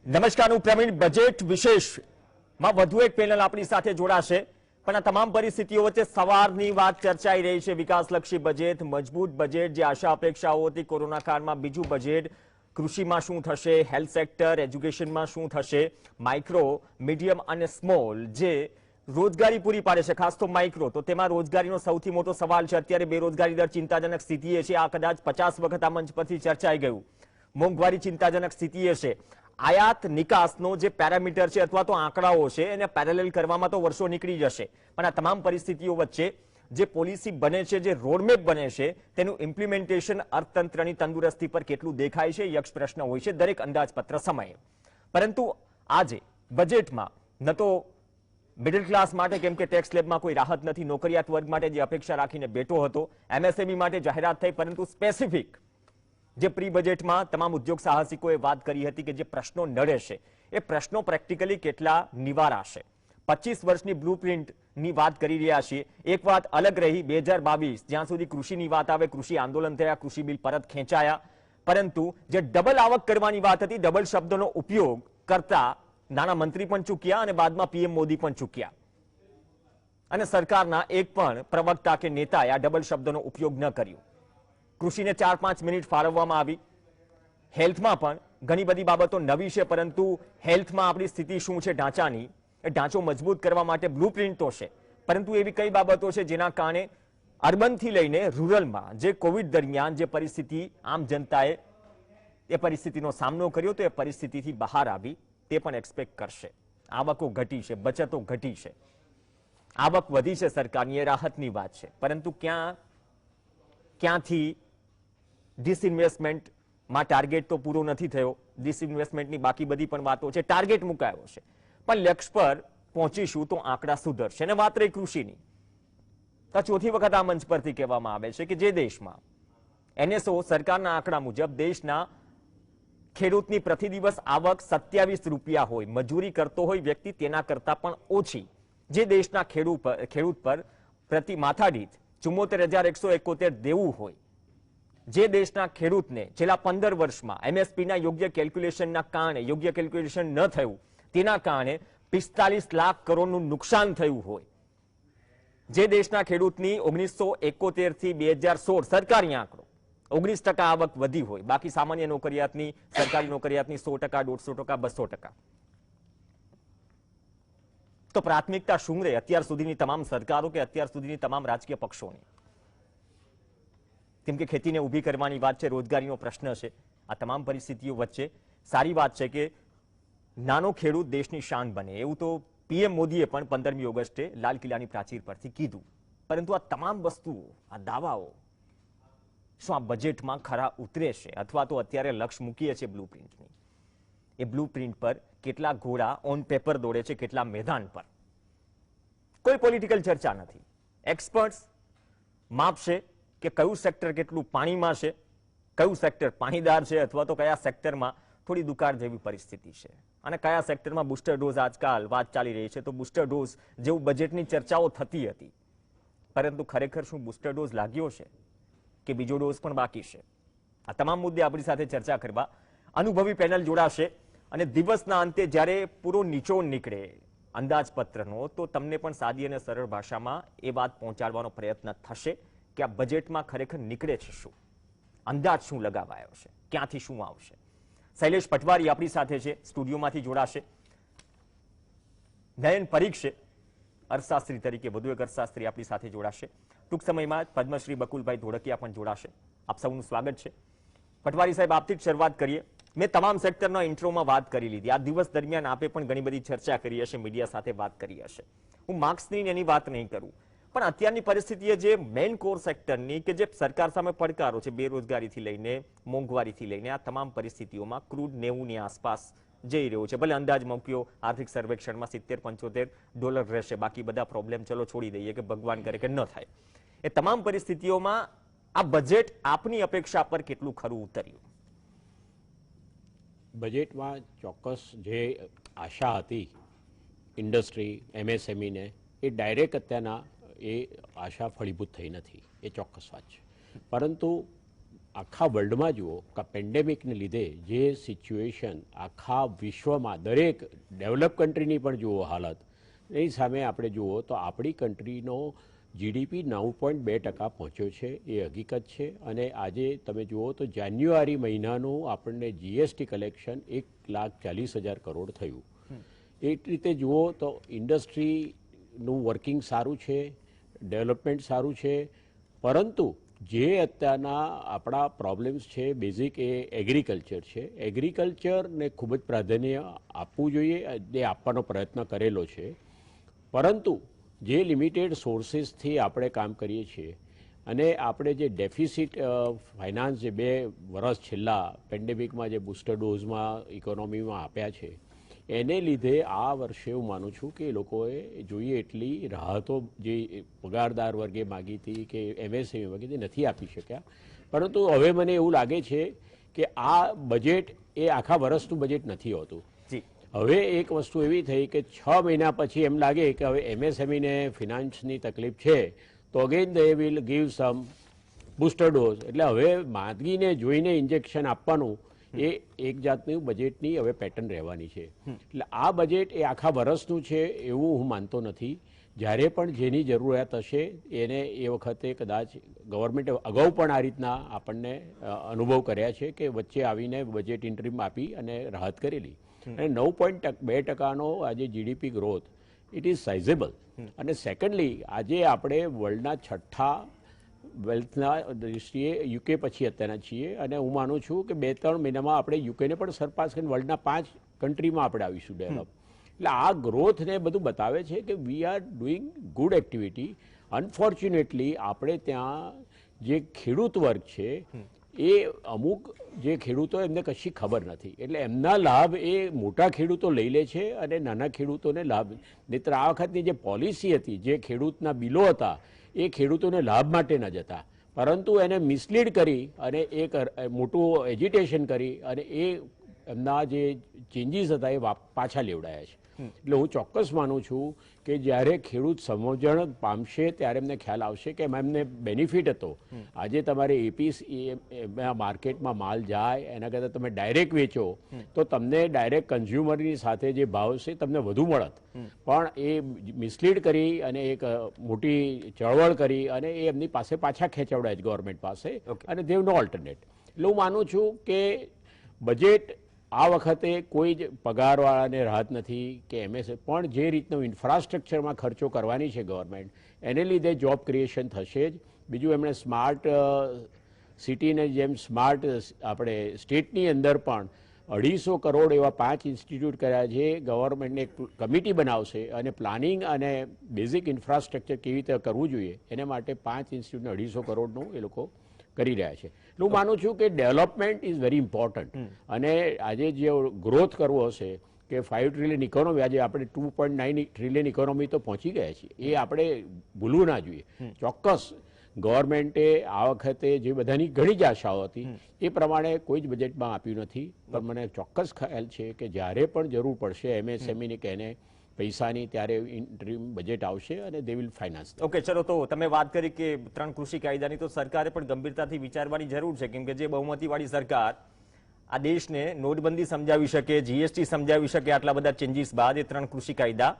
નમસ્કાર, હું પ્રવીણ. બજેટ વિશેષમાં વધુ એક પેનલ આપણી સાથે જોડાશે, પણ આ તમામ પરિસ્થિતિઓ વચ્ચે સવારની વાત ચર્ચાઈ રહી છે. વિકાસલક્ષી બજેટ, મજબૂત બજેટ, જે આશા અપેક્ષાઓ હતી કોરોના કાળમાં, બીજું બજેટ. કૃષિમાં શું થશે, હેલ્થ સેક્ટર, એજ્યુકેશનમાં શું થશે, માઇક્રો, મીડિયમ અને સ્મોલ જે રોજગારી પૂરી પાડે છે, ખાસ તો માઇક્રો, તો તેમાં રોજગારીનો સૌથી મોટો સવાલ છે. અત્યારે બેરોજગારી દર ચિંતાજનક સ્થિતિએ છે. આ કદાચ 50 વખત આ મંચ પરથી ચર્ચાઈ ગયું. મોંઘવારી ચિંતાજનક સ્થિતિએ છે. આયાત નિકાસનો જે પેરામીટર છે અથવા તો આંકડાઓ છે એને પેરેલલ કરવામાં તો વર્ષો નીકળી જશે, પણ આ તમામ પરિસ્થિતિઓ વચ્ચે જે પોલિસી બને છે, જે રોડમેપ બને છે, તેનું ઇમ્પ્લિમેન્ટેશન અર્થતંત્રની તંદુરસ્તી પર કેટલું દેખાય છે, યક્ષ પ્રશ્ન હોય છે દરેક અંદાજપત્ર સમયે. પરંતુ આજે બજેટમાં ન તો મિડલ ક્લાસ માટે, કેમ કે ટેક્સ સ્લેબમાં કોઈ રાહત નથી, નોકરિયાત વર્ગ માટે જે અપેક્ષા રાખીને બેઠો હતો, એમએસએમઈ માટે જાહેરાત થઈ, પરંતુ સ્પેસિફિક જે પ્રી બજેટમાં તમામ ઉદ્યોગ સાહસિકોએ વાત કરી હતી કે જે પ્રશ્નો નડે છે એ પ્રશ્નો પ્રેક્ટિકલી કેટલા નિવારાશે. 25 વર્ષની બ્લુપ્રિન્ટની વાત કરી રહ્યા છીએ. એક વાત અલગ રહી 2022, જ્યાં સુધી કૃષિની વાત આવે, કૃષિ આંદોલન થયા, કૃષિ બિલ પરત ખેંચાયા, પરંતુ જે ડબલ આવક કરવાની વાત હતી, ડબલ શબ્દનો ઉપયોગ કરતા નાણામંત્રી પણ ચૂક્યા અને બાદમાં પીએમ મોદી પણ ચૂક્યા, અને સરકારના એક પણ પ્રવક્તા કે નેતાએ આ ડબલ શબ્દનો ઉપયોગ ન કર્યો. કૃષિને 4-5 મિનિટ ફાળવવામાં આવી. હેલ્થમાં પણ ઘણી બધી બાબતો નવી છે, પરંતુ હેલ્થમાં આપણી સ્થિતિ શું છે ઢાંચાની, એ ઢાંચો મજબૂત કરવા માટે બ્લુપ્રિન્ટ તો છે, પરંતુ એવી કઈ બાબતો છે જેના કારણે અર્બનથી લઈને રૂરલમાં જે કોવિડ દરમિયાન જે પરિસ્થિતિ આમ જનતાએ એ પરિસ્થિતિનો સામનો કર્યો, તો એ પરિસ્થિતિથી બહાર આવી તે પણ એક્સપેક્ટ કરશે. આવકો ઘટી છે, બચતો ઘટી છે, આવક વધી છે સરકારની, એ રાહતની વાત છે, પરંતુ ક્યાંથી ડિસઇન્વેસ્ટમેન્ટમાં ટાર્ગેટ તો પૂરો નથી થયો. ડિસઇન્વેસ્ટમેન્ટની બાકી બધી પણ વાતો છે, ટાર્ગેટ મુકાયો છે, પણ લક્ષ્ય પર પહોંચીશું તો આંકડા સુધરશે. અને વાત રહી કૃષિની, તો ચોથી વખત આ મંચ પરથી કહેવામાં આવે છે કે જે દેશમાં એનએસઓ સરકારના આંકડા મુજબ દેશના ખેડૂતની પ્રતિ દિવસ આવક 27 રૂપિયા હોય, મજૂરી કરતો હોય વ્યક્તિ તેના કરતા પણ ઓછી, જે દેશના ખેડૂત પર પ્રતિ માથાદીઠ 74,171 દેવું હોય, જે દેશના ખેડૂતને છેલ્લા 15 વર્ષમાં એમએસપીના યોગ્ય કેલ્ક્યુલેશનના કારણે, યોગ્ય કેલ્ક્યુલેશન ન થયું તેના કારણે 45 લાખ કરોડનું નુકસાન થયું હોય, જે દેશના ખેડૂતની 1971 થી 2016 સરકારી આંકડો 19% આવક વધી હોય, બાકી સામાન્ય નોકરિયાતની, સરકારી નોકરિયાતની 100%, 150%, 200%. તો પ્રાથમિકતા શું રહે અત્યાર સુધીની તમામ સરકારો કે અત્યાર સુધીની તમામ રાજકીય પક્ષોની? કેમ કે ખેતીને ઊભી કરવાની વાત છે, રોજગારીનો પ્રશ્ન છે. આ તમામ પરિસ્થિતિઓ વચ્ચે સારી વાત છે કે નાનો ખેડૂત દેશની શાન બને, એવું તો પીએમ મોદીએ પણ 15મી ઓગસ્ટે લાલ કિલ્લાની પ્રાચીર પરથી કીધું. પરંતુ આ તમામ વસ્તુઓ, આ દાવાઓ શું આ બજેટમાં ખરા ઉતરે છે, અથવા તો અત્યારે લક્ષ્ય મૂકીએ છીએ બ્લુપ્રિન્ટની, એ બ્લુપ્રિન્ટ પર કેટલા ઘોડા ઓન પેપર દોડે છે, કેટલા મેદાન પર? કોઈ પોલિટિકલ ચર્ચા નથી. એક્સપર્ટ્સ માપશે કે કયું સેક્ટર કેટલું પાણીમાં છે, કયું સેક્ટર પાણીદાર છે, અથવા તો કયા સેક્ટરમાં થોડી દુકાળ જેવી પરિસ્થિતિ છે, અને કયા સેક્ટરમાં બુસ્ટર ડોઝ આજકાલ વાત ચાલી રહી છે. તો બુસ્ટર ડોઝ જેવું બજેટની ચર્ચાઓ થતી હતી, પરંતુ ખરેખર શું બુસ્ટર ડોઝ લાગ્યો છે કે બીજો ડોઝ પણ બાકી છે? આ તમામ મુદ્દે આપણી સાથે ચર્ચા કરવા અનુભવી પેનલ જોડાશે. અને દિવસના અંતે જ્યારે પૂરો નિચોડ નીકળે અંદાજપત્રનો, તો તમને પણ સાદી અને સરળ ભાષામાં એ વાત પહોંચાડવાનો પ્રયત્ન થશે કે આ બજેટમાં ખરેખર નીકળે છે શું, અંદાજ શું લગાવાયો છે, ક્યાંથી શું આવશે. શૈલેષ પટવારી આપણી સાથે છે, સ્ટુડિયોમાંથી જોડાશે. નયન પરીખ છે અર્થશાસ્ત્રી તરીકે, વધુ એક અર્થશાસ્ત્રી આપણી સાથે જોડાશે. ટૂંક સમયમાં પદ્મશ્રી બકુલભાઈ ધોળકિયા પણ જોડાશે. આપ સૌનું સ્વાગત છે. પટવારી સાહેબ, આપથી જ શરૂઆત કરીએ. મેં તમામ સેક્ટરના ઇન્ટ્રોમાં વાત કરી લીધી. આ દિવસ દરમિયાન આપે પણ ઘણી બધી ચર્ચા કરી હશે, મીડિયા સાથે વાત કરી હશે. હું માર્ક્સની એની વાત નહીં કરું, પણ અત્યારની પરિસ્થિતિએ જે મેઇન કોર સેક્ટરની કે જે સરકાર સામે પડકારો છે, બેરોજગારીથી લઈને મોંઘવારીથી લઈને, આ તમામ પરિસ્થિતિઓમાં ક્રૂડ 90ની આસપાસ જઈ રહ્યો છે. ભલે અંદાજ મૂક્યો આર્થિક સર્વેક્ષણમાં $70-75 રહેશે, બાકી બધા પ્રોબ્લેમ ચલો છોડી દઈએ કે ભગવાન કરે કે ન થાય. એ તમામ પરિસ્થિતિઓમાં આ બજેટ આપની અપેક્ષા પર કેટલું ખરું ઉતર્યું? બજેટમાં ચોક્કસ જે આશા હતી ઇન્ડસ્ટ્રી, એમએસએમઈને, એ ડાયરેક્ટ અત્યારના એ આશા ફળીભૂત થઈ નથી, એ ચોક્કસ વાત છે. પરંતુ આખા વર્લ્ડમાં જુઓ કે પેન્ડેમિકને લીધે જે સિચ્યુએશન આખા વિશ્વમાં દરેક ડેવલપ કન્ટ્રીની પણ જુઓ હાલત, એની સામે આપણે જુઓ તો આપણી કન્ટ્રીનો જીડીપી 9.2% પહોંચ્યો છે, એ હકીકત છે. અને આજે તમે જુઓ તો જાન્યુઆરી મહિનાનું આપણને જીએસટી કલેક્શન 1,40,000 કરોડ થયું. એ રીતે જુઓ તો ઇન્ડસ્ટ્રીનું વર્કિંગ સારું છે, ડેવલપમેન્ટ સારું છે, પરંતુ જે અત્યારના આપણા પ્રોબ્લેમ્સ છે બેઝિક એ એગ્રીકલ્ચર છે. એગ્રીકલ્ચરને ખૂબ જ પ્રાધાન્ય આપવું જોઈએ, એ આપવાનો પ્રયત્ન કરેલો છે. પરંતુ જે લિમિટેડ સોર્સિસથી આપણે કામ કરીએ છીએ અને આપણે જે ડેફિસિટ ફાઇનાન્સ જે 2 વર્ષ છેલ્લા પેન્ડેમિકમાં જે બૂસ્ટર ડોઝમાં ઇકોનોમીમાં આપ્યા છે, એને લીધે આ વર્ષે હું માનું છું કે એ લોકોએ જોઈએ એટલી રાહતો જે પગારદાર વર્ગે માગી હતી કે એમએસએમઈ માગી હતી નથી આપી શક્યા. પરંતુ હવે મને એવું લાગે છે કે આ બજેટ એ આખા વર્ષનું બજેટ નથી હોતું. હવે એક વસ્તુ એવી થઈ કે 6 મહિના પછી એમ લાગે કે હવે એમએસએમઈને ફિનાન્સની તકલીફ છે તો again they will give sum booster dose. એટલે હવે માંદગીને જોઈને ઇન્જેક્શન આપવાનું એ એક જાતનું બજેટની હવે પેટર્ન રહેવાની છે. એટલે આ બજેટ એ આખા વર્ષનું છે એવું હું માનતો નથી. જ્યારે પણ જેની જરૂરિયાત હશે એને એ વખતે કદાચ ગવર્મેન્ટે અગાઉ પણ આ રીતના આપણને અનુભવ કર્યા છે કે વચ્ચે આવીને બજેટ ઇન્ટરીમ આપી અને રાહત કરેલી. અને 9.2%નો આજે જીડીપી ગ્રોથ ઇટ ઇઝ સાઇઝેબલ. અને સેકન્ડલી આજે આપણે વર્લ્ડના 6થા વેલ્થના દૃષ્ટિએ યુકે પછી અત્યારના છીએ અને હું માનું છું કે 2-3 મહિનામાં આપણે યુકેને પણ સરપાસ કરીને વર્લ્ડના 5 કન્ટ્રીમાં આપણે આવીશું ડેવલપ. એટલે આ ગ્રોથને બધું બતાવે છે કે we are doing good activity. Unfortunately આપણે ત્યાં જે ખેડૂત વર્ગ છે એ અમુક જે ખેડૂતો એમને કશી ખબર નથી, એટલે એમના લાભ એ મોટા ખેડૂતો લઈ લે છે અને નાના ખેડૂતોને લાભ. નહીંતર આ વખતની જે પોલિસી હતી, જે ખેડૂતના બિલો હતા એ ખેડૂતોને લાભ માટે ન જતા, પરંતુ એને મિસલીડ કરી અને એક મોટું એજિટેશન કરી અને એ એમના જે ચેન્જીસ હતા એ પાછા લેવડાયા છે. એટલે હું ચોક્કસ માનું છું કે જ્યારે ખેડૂત સમજણ પામશે ત્યારે એમને ખ્યાલ આવશે કે એમાં એમને બેનિફિટ હતો. આજે તમારે એપીસી માર્કેટમાં માલ જાય એના કરતાં તમે ડાયરેક્ટ વેચો તો તમને ડાયરેક્ટ કન્ઝ્યુમરની સાથે જે ભાવ છે તમને વધુ મળત. પણ એ મિસલીડ કરી અને એક મોટી ચળવળ કરી અને એ એમની પાસે પાછા ખેંચાવડાય છે ગવર્મેન્ટ પાસે અને દેવ નો ઓલ્ટરનેટ. એટલે હું માનું છું કે બજેટ આ વખતે કોઈ જ પગારવાળાને રાહત નથી કે એમએસએ, પણ જે રીતનો ઇન્ફ્રાસ્ટ્રક્ચરમાં ખર્ચો કરવાની છે ગવર્મેન્ટ એને લીધે જોબ ક્રિએશન થશે જ. બીજું એમણે સ્માર્ટ સિટીને જેમ સ્માર્ટ આપણે સ્ટેટની અંદર પણ 250 કરોડ એવા 5 ઇન્સ્ટિટ્યૂટ કર્યા છે. ગવર્મેન્ટને એક કમિટી બનાવશે અને પ્લાનિંગ અને બેઝિક ઇન્ફ્રાસ્ટ્રક્ચર કેવી રીતે કરવું જોઈએ એને માટે 5 ઇન્સ્ટિટ્યૂટને 250 કરોડનું એ લોકો કરી રહ્યા છે. હું માનું છું કે ડેવલપમેન્ટ ઇઝ વેરી ઇમ્પોર્ટન્ટ. અને આજે જે ગ્રોથ કરવો હશે કે 5 ટ્રિલિયન ઇકોનોમી, આજે આપણે 2.9 ટ્રિલિયન ઇકોનોમી તો પહોંચી ગયા છીએ, એ આપણે ભૂલવું ના જોઈએ. ચોક્કસ ગવર્મેન્ટે આ વખતે જે બધાની ઘણી જ આશાઓ હતી એ પ્રમાણે કોઈ જ બજેટમાં આપ્યું નથી. પણ મને ચોક્કસ ખ્યાલ છે કે જ્યારે પણ જરૂર પડશે એમએસએમઈને કે એને પૈસાની ત્યારે ઇન્ટરીમ બજેટ આવશે અને દે વિલ ફાઇનાન્સ. ઓકે, ચલો તો તમે વાત કરી કે 3 કૃષિ કાયદાની, તો સરકારે પણ ગંભીરતાથી વિચારવાની જરૂર છે, કેમ કે જે બહુમતીવાળી સરકાર આ દેશને નોટબંધી સમજાવી શકે, જીએસટી સમજાવી શકે, આટલા બધા ચેન્જીસ બાદ એ 3 કૃષિ કાયદા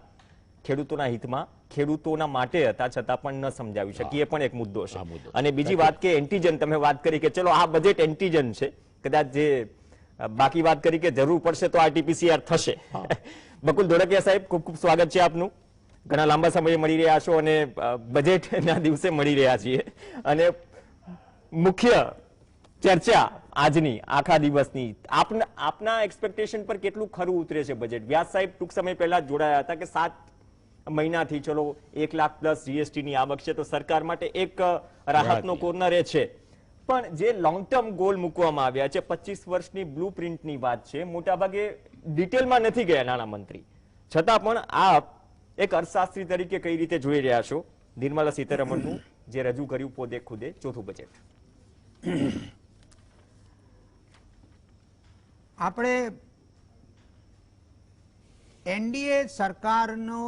ખેડૂતોના હિતમાં, ખેડૂતોના માટે હતા છતાં પણ ન સમજાવી શકી, એ પણ એક મુદ્દો છે. અને બીજી વાત કે એન્ટીજન, તમે વાત કરી કે ચલો આ બજેટ એન્ટીજન છે, કદાચ જે બાકી વાત કરી કે જરૂર પડશે તો આરટીપીસીઆર થશે. બકુલ ધોળકિયા સાહેબ, ખૂબ ખૂબ સ્વાગત છે આપનું. ઘણા લાંબા સમયે મળી રહ્યા છો અને બજેટના દિવસે મળી રહ્યા છીએ અને મુખ્ય ચર્ચા આજની આખા દિવસની આપના એક્સપેક્ટેશન પર કેટલું ખરું ઉતરે છે બજેટ? વ્યાસ સાહેબ ટૂંક સમય પહેલા જોડાયા હતા કે 7 મહિનાથી ચલો 1 લાખ પ્લસ જીએસટીની આવક છે તો સરકાર માટે એક રાહતનો કોર્નર એ છે. પણ જે લોંગ ટર્મ ગોલ મૂકવામાં આવ્યા છે, 25 વર્ષની બ્લુ પ્રિન્ટની વાત છે, મોટાભાગે ડિટેલમાં નથી ગયા નાણામંત્રી, છતાં પણ આપ એક અર્થશાસ્ત્રી તરીકે કઈ રીતે જોઈ રહ્યા છો નિર્મલા સીતારમણનું જે રજૂ કર્યું પોતે ખુદે ચોથું બજેટ? આપણે એનડીએ સરકારનો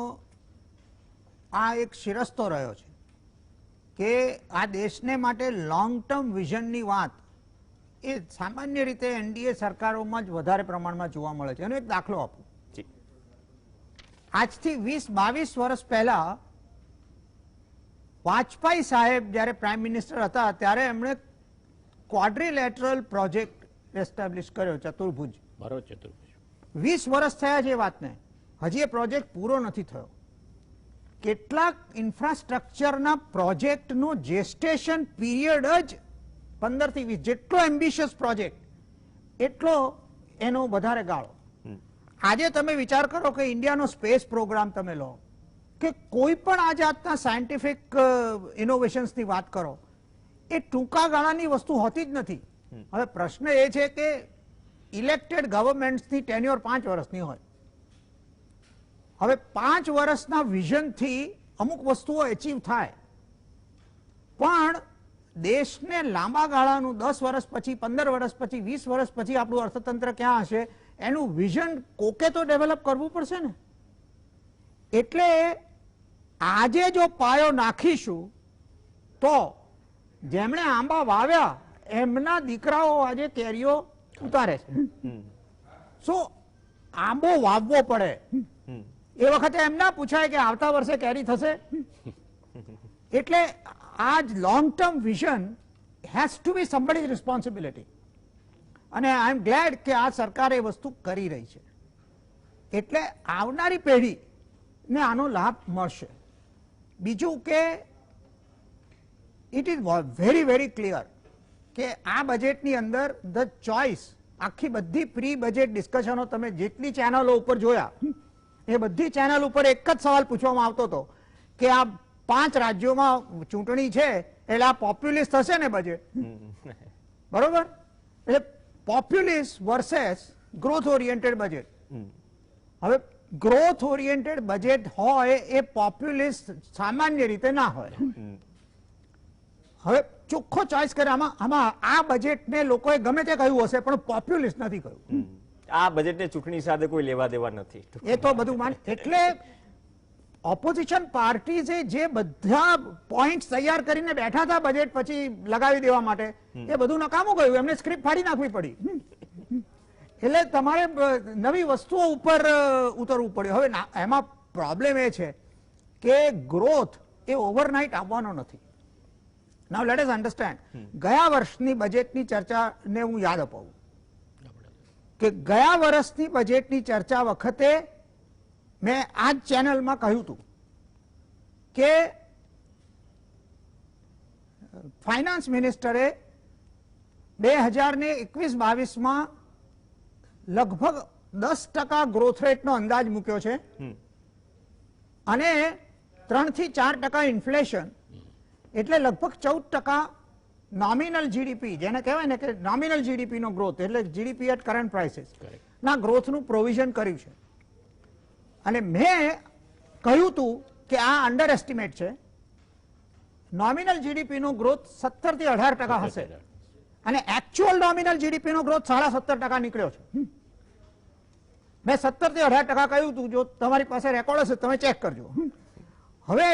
આ એક શિરસ્તો રહ્યો છે કે આ દેશને માટે લોંગ ટર્મ વિઝનની વાત એ સામાન્ય રીતે એનડીએ સરકારોમાં જ વધારે પ્રમાણમાં જોવા મળે છે. એનો એક દાખલો આપું. જી. આજથી 20-22 વર્ષ પહેલા વાજપેયી સાહેબ જ્યારે પ્રાઇમ મિનિસ્ટર હતા ત્યારે એમણે ક્વાડ્રિલેટરલ પ્રોજેક્ટ એસ્ટાબ્લિશ કર્યો, ચતુર્ભુજ. બરોબર, ચતુર્ભુજ. 20 વર્ષ થયા છે એ વાતને, હજી એ પ્રોજેક્ટ પૂરો નથી થયો. કેટલાક ઇન્ફ્રાસ્ટ્રક્ચરના પ્રોજેક્ટનો જેસ્ટેશન પીરિયડ જ 15 થી 20, જેટલો એમ્બિશિયસ પ્રોજેક્ટ એટલો એનો વધારે ગાળો. આજે તમે વિચાર કરો કે ઇન્ડિયાનો સ્પેસ પ્રોગ્રામ તમે લો કે કોઈ પણ આ જાતના સાયન્ટિફિક ઇનોવેશન્સની વાત કરો, એ ટૂંકા ગાળાની વસ્તુ હોતી જ નથી. હવે પ્રશ્ન એ છે કે ઇલેક્ટેડ ગવર્મેન્ટ્સની ટેન્યોર 5 વર્ષની હોય. હવે 5 વર્ષના વિઝનથી અમુક વસ્તુઓ એચીવ થાય, પણ દેશને લાંબા ગાળાનું 10 વર્ષ પછી, 15 વર્ષ પછી, 20 વર્ષ પછી આપણું અર્થતંત્ર ક્યાં હશે એનું વિઝન કોકે તો ડેવલપ કરવું પડશે ને. એટલે આજે જો પાયો નાખીશું તો જેમણે આંબા વાવ્યા એમના દીકરાઓ આજે કેરીઓ ઉતારે છે. શું આંબો વાવવો પડે એ વખતે એમ ના પૂછાય કે આવતા વર્ષે કેરી થશે. એટલે આ long term vision has to be somebody's responsibility. અને આઈ એમ ગ્લેડ કે આ સરકાર એ વસ્તુ કરી રહી છે. એટલે આવનારી પેઢીને આનો લાભ મળશે. બીજું કે it is very very clear કે આ બજેટની અંદર ધ ચોઇસ, આખી બધી પ્રી બજેટ ડિસ્કશનો તમે જેટલી ચેનલો ઉપર જોયા એ બધી ચેનલ ઉપર એક જ સવાલ પૂછવામાં આવતો હતો કે આ 5 રાજ્યોમાં ચૂંટણી છે એટલે આ પોપ્યુલિસ્ટ હશે ને બજેટ, બરોબર? એટલે પોપ્યુલિસ્ટ વર્સેસ ગ્રોથ ઓરિએન્ટેડ બજેટ. હવે ગ્રોથ ઓરિએન્ટેડ બજેટ હોય એ પોપ્યુલિસ્ટ સામાન્ય રીતે ના હોય. હવે ચોખ્ખો ચોઇસ કરે આમાં આ બજેટને લોકોએ ગમે તે કહ્યું હશે પણ પોપ્યુલિસ્ટ નથી કહ્યું. આ બજેટને ચૂંટણી સાથે કોઈ લેવા દેવા નથી. એ તો બધું માન. એટલે ઓપોઝિશન પાર્ટીઝે જે બધા પોઈન્ટ્સ તૈયાર કરીને બેઠા હતા બજેટ પછી લગાવી દેવા માટે, એ બધું નકામું ગયું. એમને સ્ક્રિપ્ટ ફાડી નાખવી પડી. એટલે તમારે નવી વસ્તુઓ ઉપર ઉતરવું પડ્યું. હવે એમાં પ્રોબ્લેમ એ છે કે ગ્રોથ એ ઓવરનાઇટ આવવાનો નથી. નાઉ લેટ અસ અન્ડરસ્ટેન્ડ. ગયા વર્ષની બજેટની ચર્ચાને હું યાદ અપાવું કે ગયા વર્ષની બજેટની ચર્ચા વખતે મેં આ જ ચેનલમાં કહ્યું હતું કે ફાઇનાન્સ મિનિસ્ટરે 2021-22માં લગભગ 10% ગ્રોથ રેટનો અંદાજ મૂક્યો છે અને 3 થી 4% ઇન્ફ્લેશન, એટલે લગભગ 14% નોમિનલ જીડીપી, જેને કહેવાય ને કે નોમિનલ જીડીપી નો ગ્રોથ, એટલે જીડીપી એટ કરન્ટ પ્રાઇસીસ ના ગ્રોથનું પ્રોવિઝન કર્યું છે. અને મેં કહ્યું હતું કે આ અંડર એસ્ટિમેટ છે. નોમિનલ જીડીપી નો ગ્રોથ 17 થી 18% હશે અને એકચ્યુઅલ નોમિનલ જીડીપી નો ગ્રોથ 17.5% નીકળ્યો છે. મેં 17 થી 18% કહ્યું હતું. જો તમારી પાસે રેકોર્ડ હશે તમે ચેક કરજો. હવે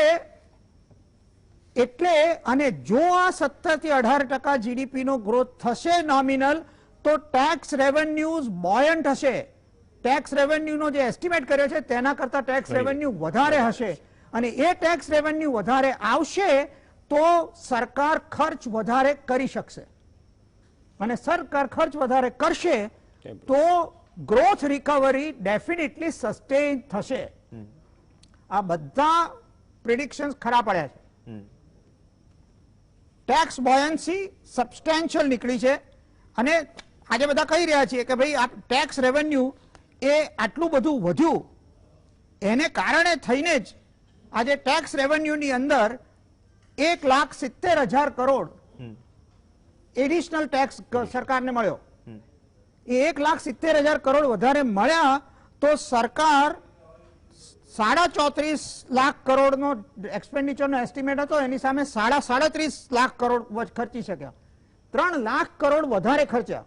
એટલે અને જો આ 17 થી 18% જીડીપી નો ગ્રોથ થશે નોમિનલ, તો ટેક્સ રેવન્યુઝ બોયન્ટ હશે. ટેક્સ રેવન્યુ નો જે એસ્ટિમેટ કર્યો છે તેના કરતા ટેક્સ રેવન્યુ વધારે હશે અને એ ટેક્સ રેવન્યુ વધારે આવશે તો સરકાર ખર્ચ વધારે કરી શકશે અને સરકાર ખર્ચ વધારે કરશે તો ગ્રોથ રિકવરી ડેફિનેટલી સસ્ટેન થશે. આ બધા પ્રિડિક્શન્સ ખરા પડ્યા છે. ટેક્સ બોયન્સી સબસ્ટેન્શિયલ નીકળી છે અને આજે બધા કહી રહ્યા છીએ કે ભાઈ આ ટેક્સ રેવન્યુ એ આટલું બધું વધ્યું એને કારણે થઈને જ આજે ટેક્સ રેવન્યુની અંદર 1,70,000 કરોડ એડિશનલ ટેક્સ સરકારને મળ્યો. એ 1,70,000 કરોડ વધારે મળ્યા તો સરકાર 34.5 કરોડનો એક્સપેન્ડિચરનો એસ્ટિમેટ હતો, એની સામે 37.5 કરોડ ખર્ચી શક્યા. 3 કરોડ વધારે ખર્ચ્યા.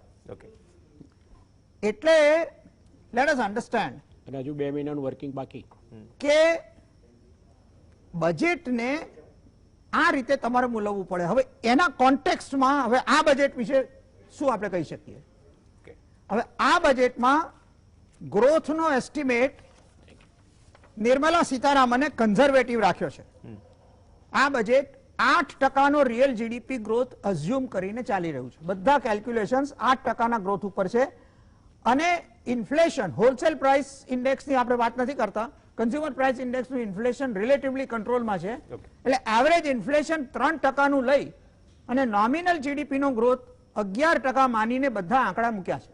એટલે લેટ અસ અન્ડરસ્ટેન્ડ. અને હજુ 2 મહિનાનું વર્કિંગ બાકી કે બજેટને આ રીતે તમારે મૂલવવું પડે. હવે એના કોન્ટેક્સ્ટમાં હવે આ બજેટ વિશે શું આપણે કહી શકીએ? હવે આ બજેટમાં ગ્રોથનો એસ્ટિમેટ નિર્મલા સીતારામને કન્ઝર્વેટિવ રાખ્યો છે. આ budget 8% real GDP growth assume કરીને ચાલી રહ્યું છે. બધા કેલ્ક્યુલેશન્સ 8% ગ્રોથ ઉપર છે. અને ઇન્ફ્લેશન, હોલસેલ પ્રાઇસ ઇન્ડેક્સની આપણે વાત નથી કરતા, કન્ઝ્યુમર પ્રાઇસ ઇન્ડેક્સનું ઇન્ફ્લેશન રિલેટિવલી કંટ્રોલમાં છે. એટલે એવરેજ ઇન્ફ્લેશન 3%નું લઈ અને નોમિનલ જીડીપીનો ગ્રોથ 11% માનીને બધા આંકડા મૂક્યા છે.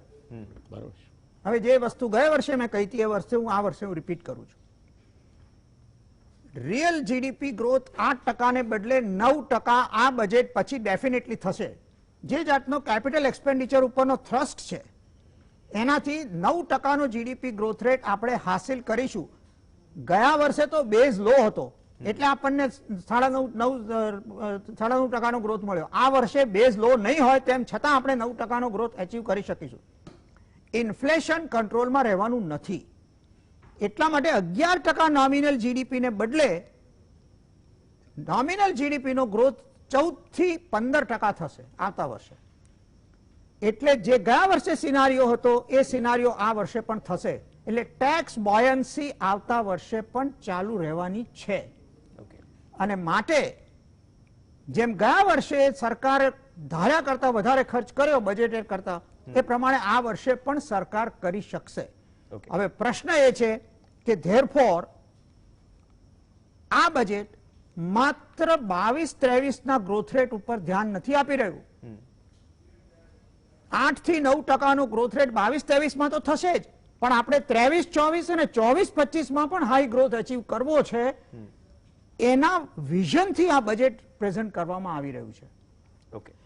બરોબર. હવે જે વસ્તુ ગયા વર્ષે મેં કહી હતી એ વર્ષે હું આ વર્ષે રિપીટ કરું છું. રિયલ જીડીપી ગ્રોથ 8% ને બદલે 9% આ બજેટ પછી ડેફિનેટલી થશે. જે જાતનો કેપિટલ એક્સપેન્ડિચર ઉપરનો થ્રસ્ટ છે એનાથી 9%નો જીડીપી ગ્રોથ રેટ આપણે હાસિલ કરીશું. ગયા વર્ષે તો બેઝ લો હતો એટલે આપણને 9.5% ગ્રોથ મળ્યો. આ વર્ષે બેઝ લો નહીં હોય તેમ છતાં આપણે 9%નો ગ્રોથ એચીવ કરી શકીશું. ઇન્ફ્લેશન કંટ્રોલમાં રહેવાનું નથી. એટલા માટે 11% નોમિનલ જીડીપી ને બદલે નોમિનલ જીડીપી નો ગ્રોથ 14 થી 15% થશે આવતા વર્ષે. એટલે જે ગયા વર્ષે સિનારીઓ હતો એ સિનારીઓ આ વર્ષે પણ થશે. એટલે ટેક્સ બોયન્સી આવતા વર્ષે પણ ચાલુ રહેવાની છે. અને માટે જેમ ગયા વર્ષે સરકારે ધાર્યા કરતા વધારે ખર્ચ કર્યો બજેટ કરતા, એ પ્રમાણે આ વર્ષે પણ સરકાર કરી શકશે. હવે પ્રશ્ન એ છે કે ધેરફોર આ બજેટ માત્ર 22-23 ગ્રોથ રેટ ઉપર ધ્યાન નથી આપી રહ્યું. 8 થી 9% ગ્રોથ રેટ 22-23 તો થશે જ, પણ આપણે 23-24 અને 24-25 પણ હાઈ ગ્રોથ અચીવ કરવો છે. એના વિઝનથી આ બજેટ પ્રેઝન્ટ કરવામાં આવી રહ્યું છે.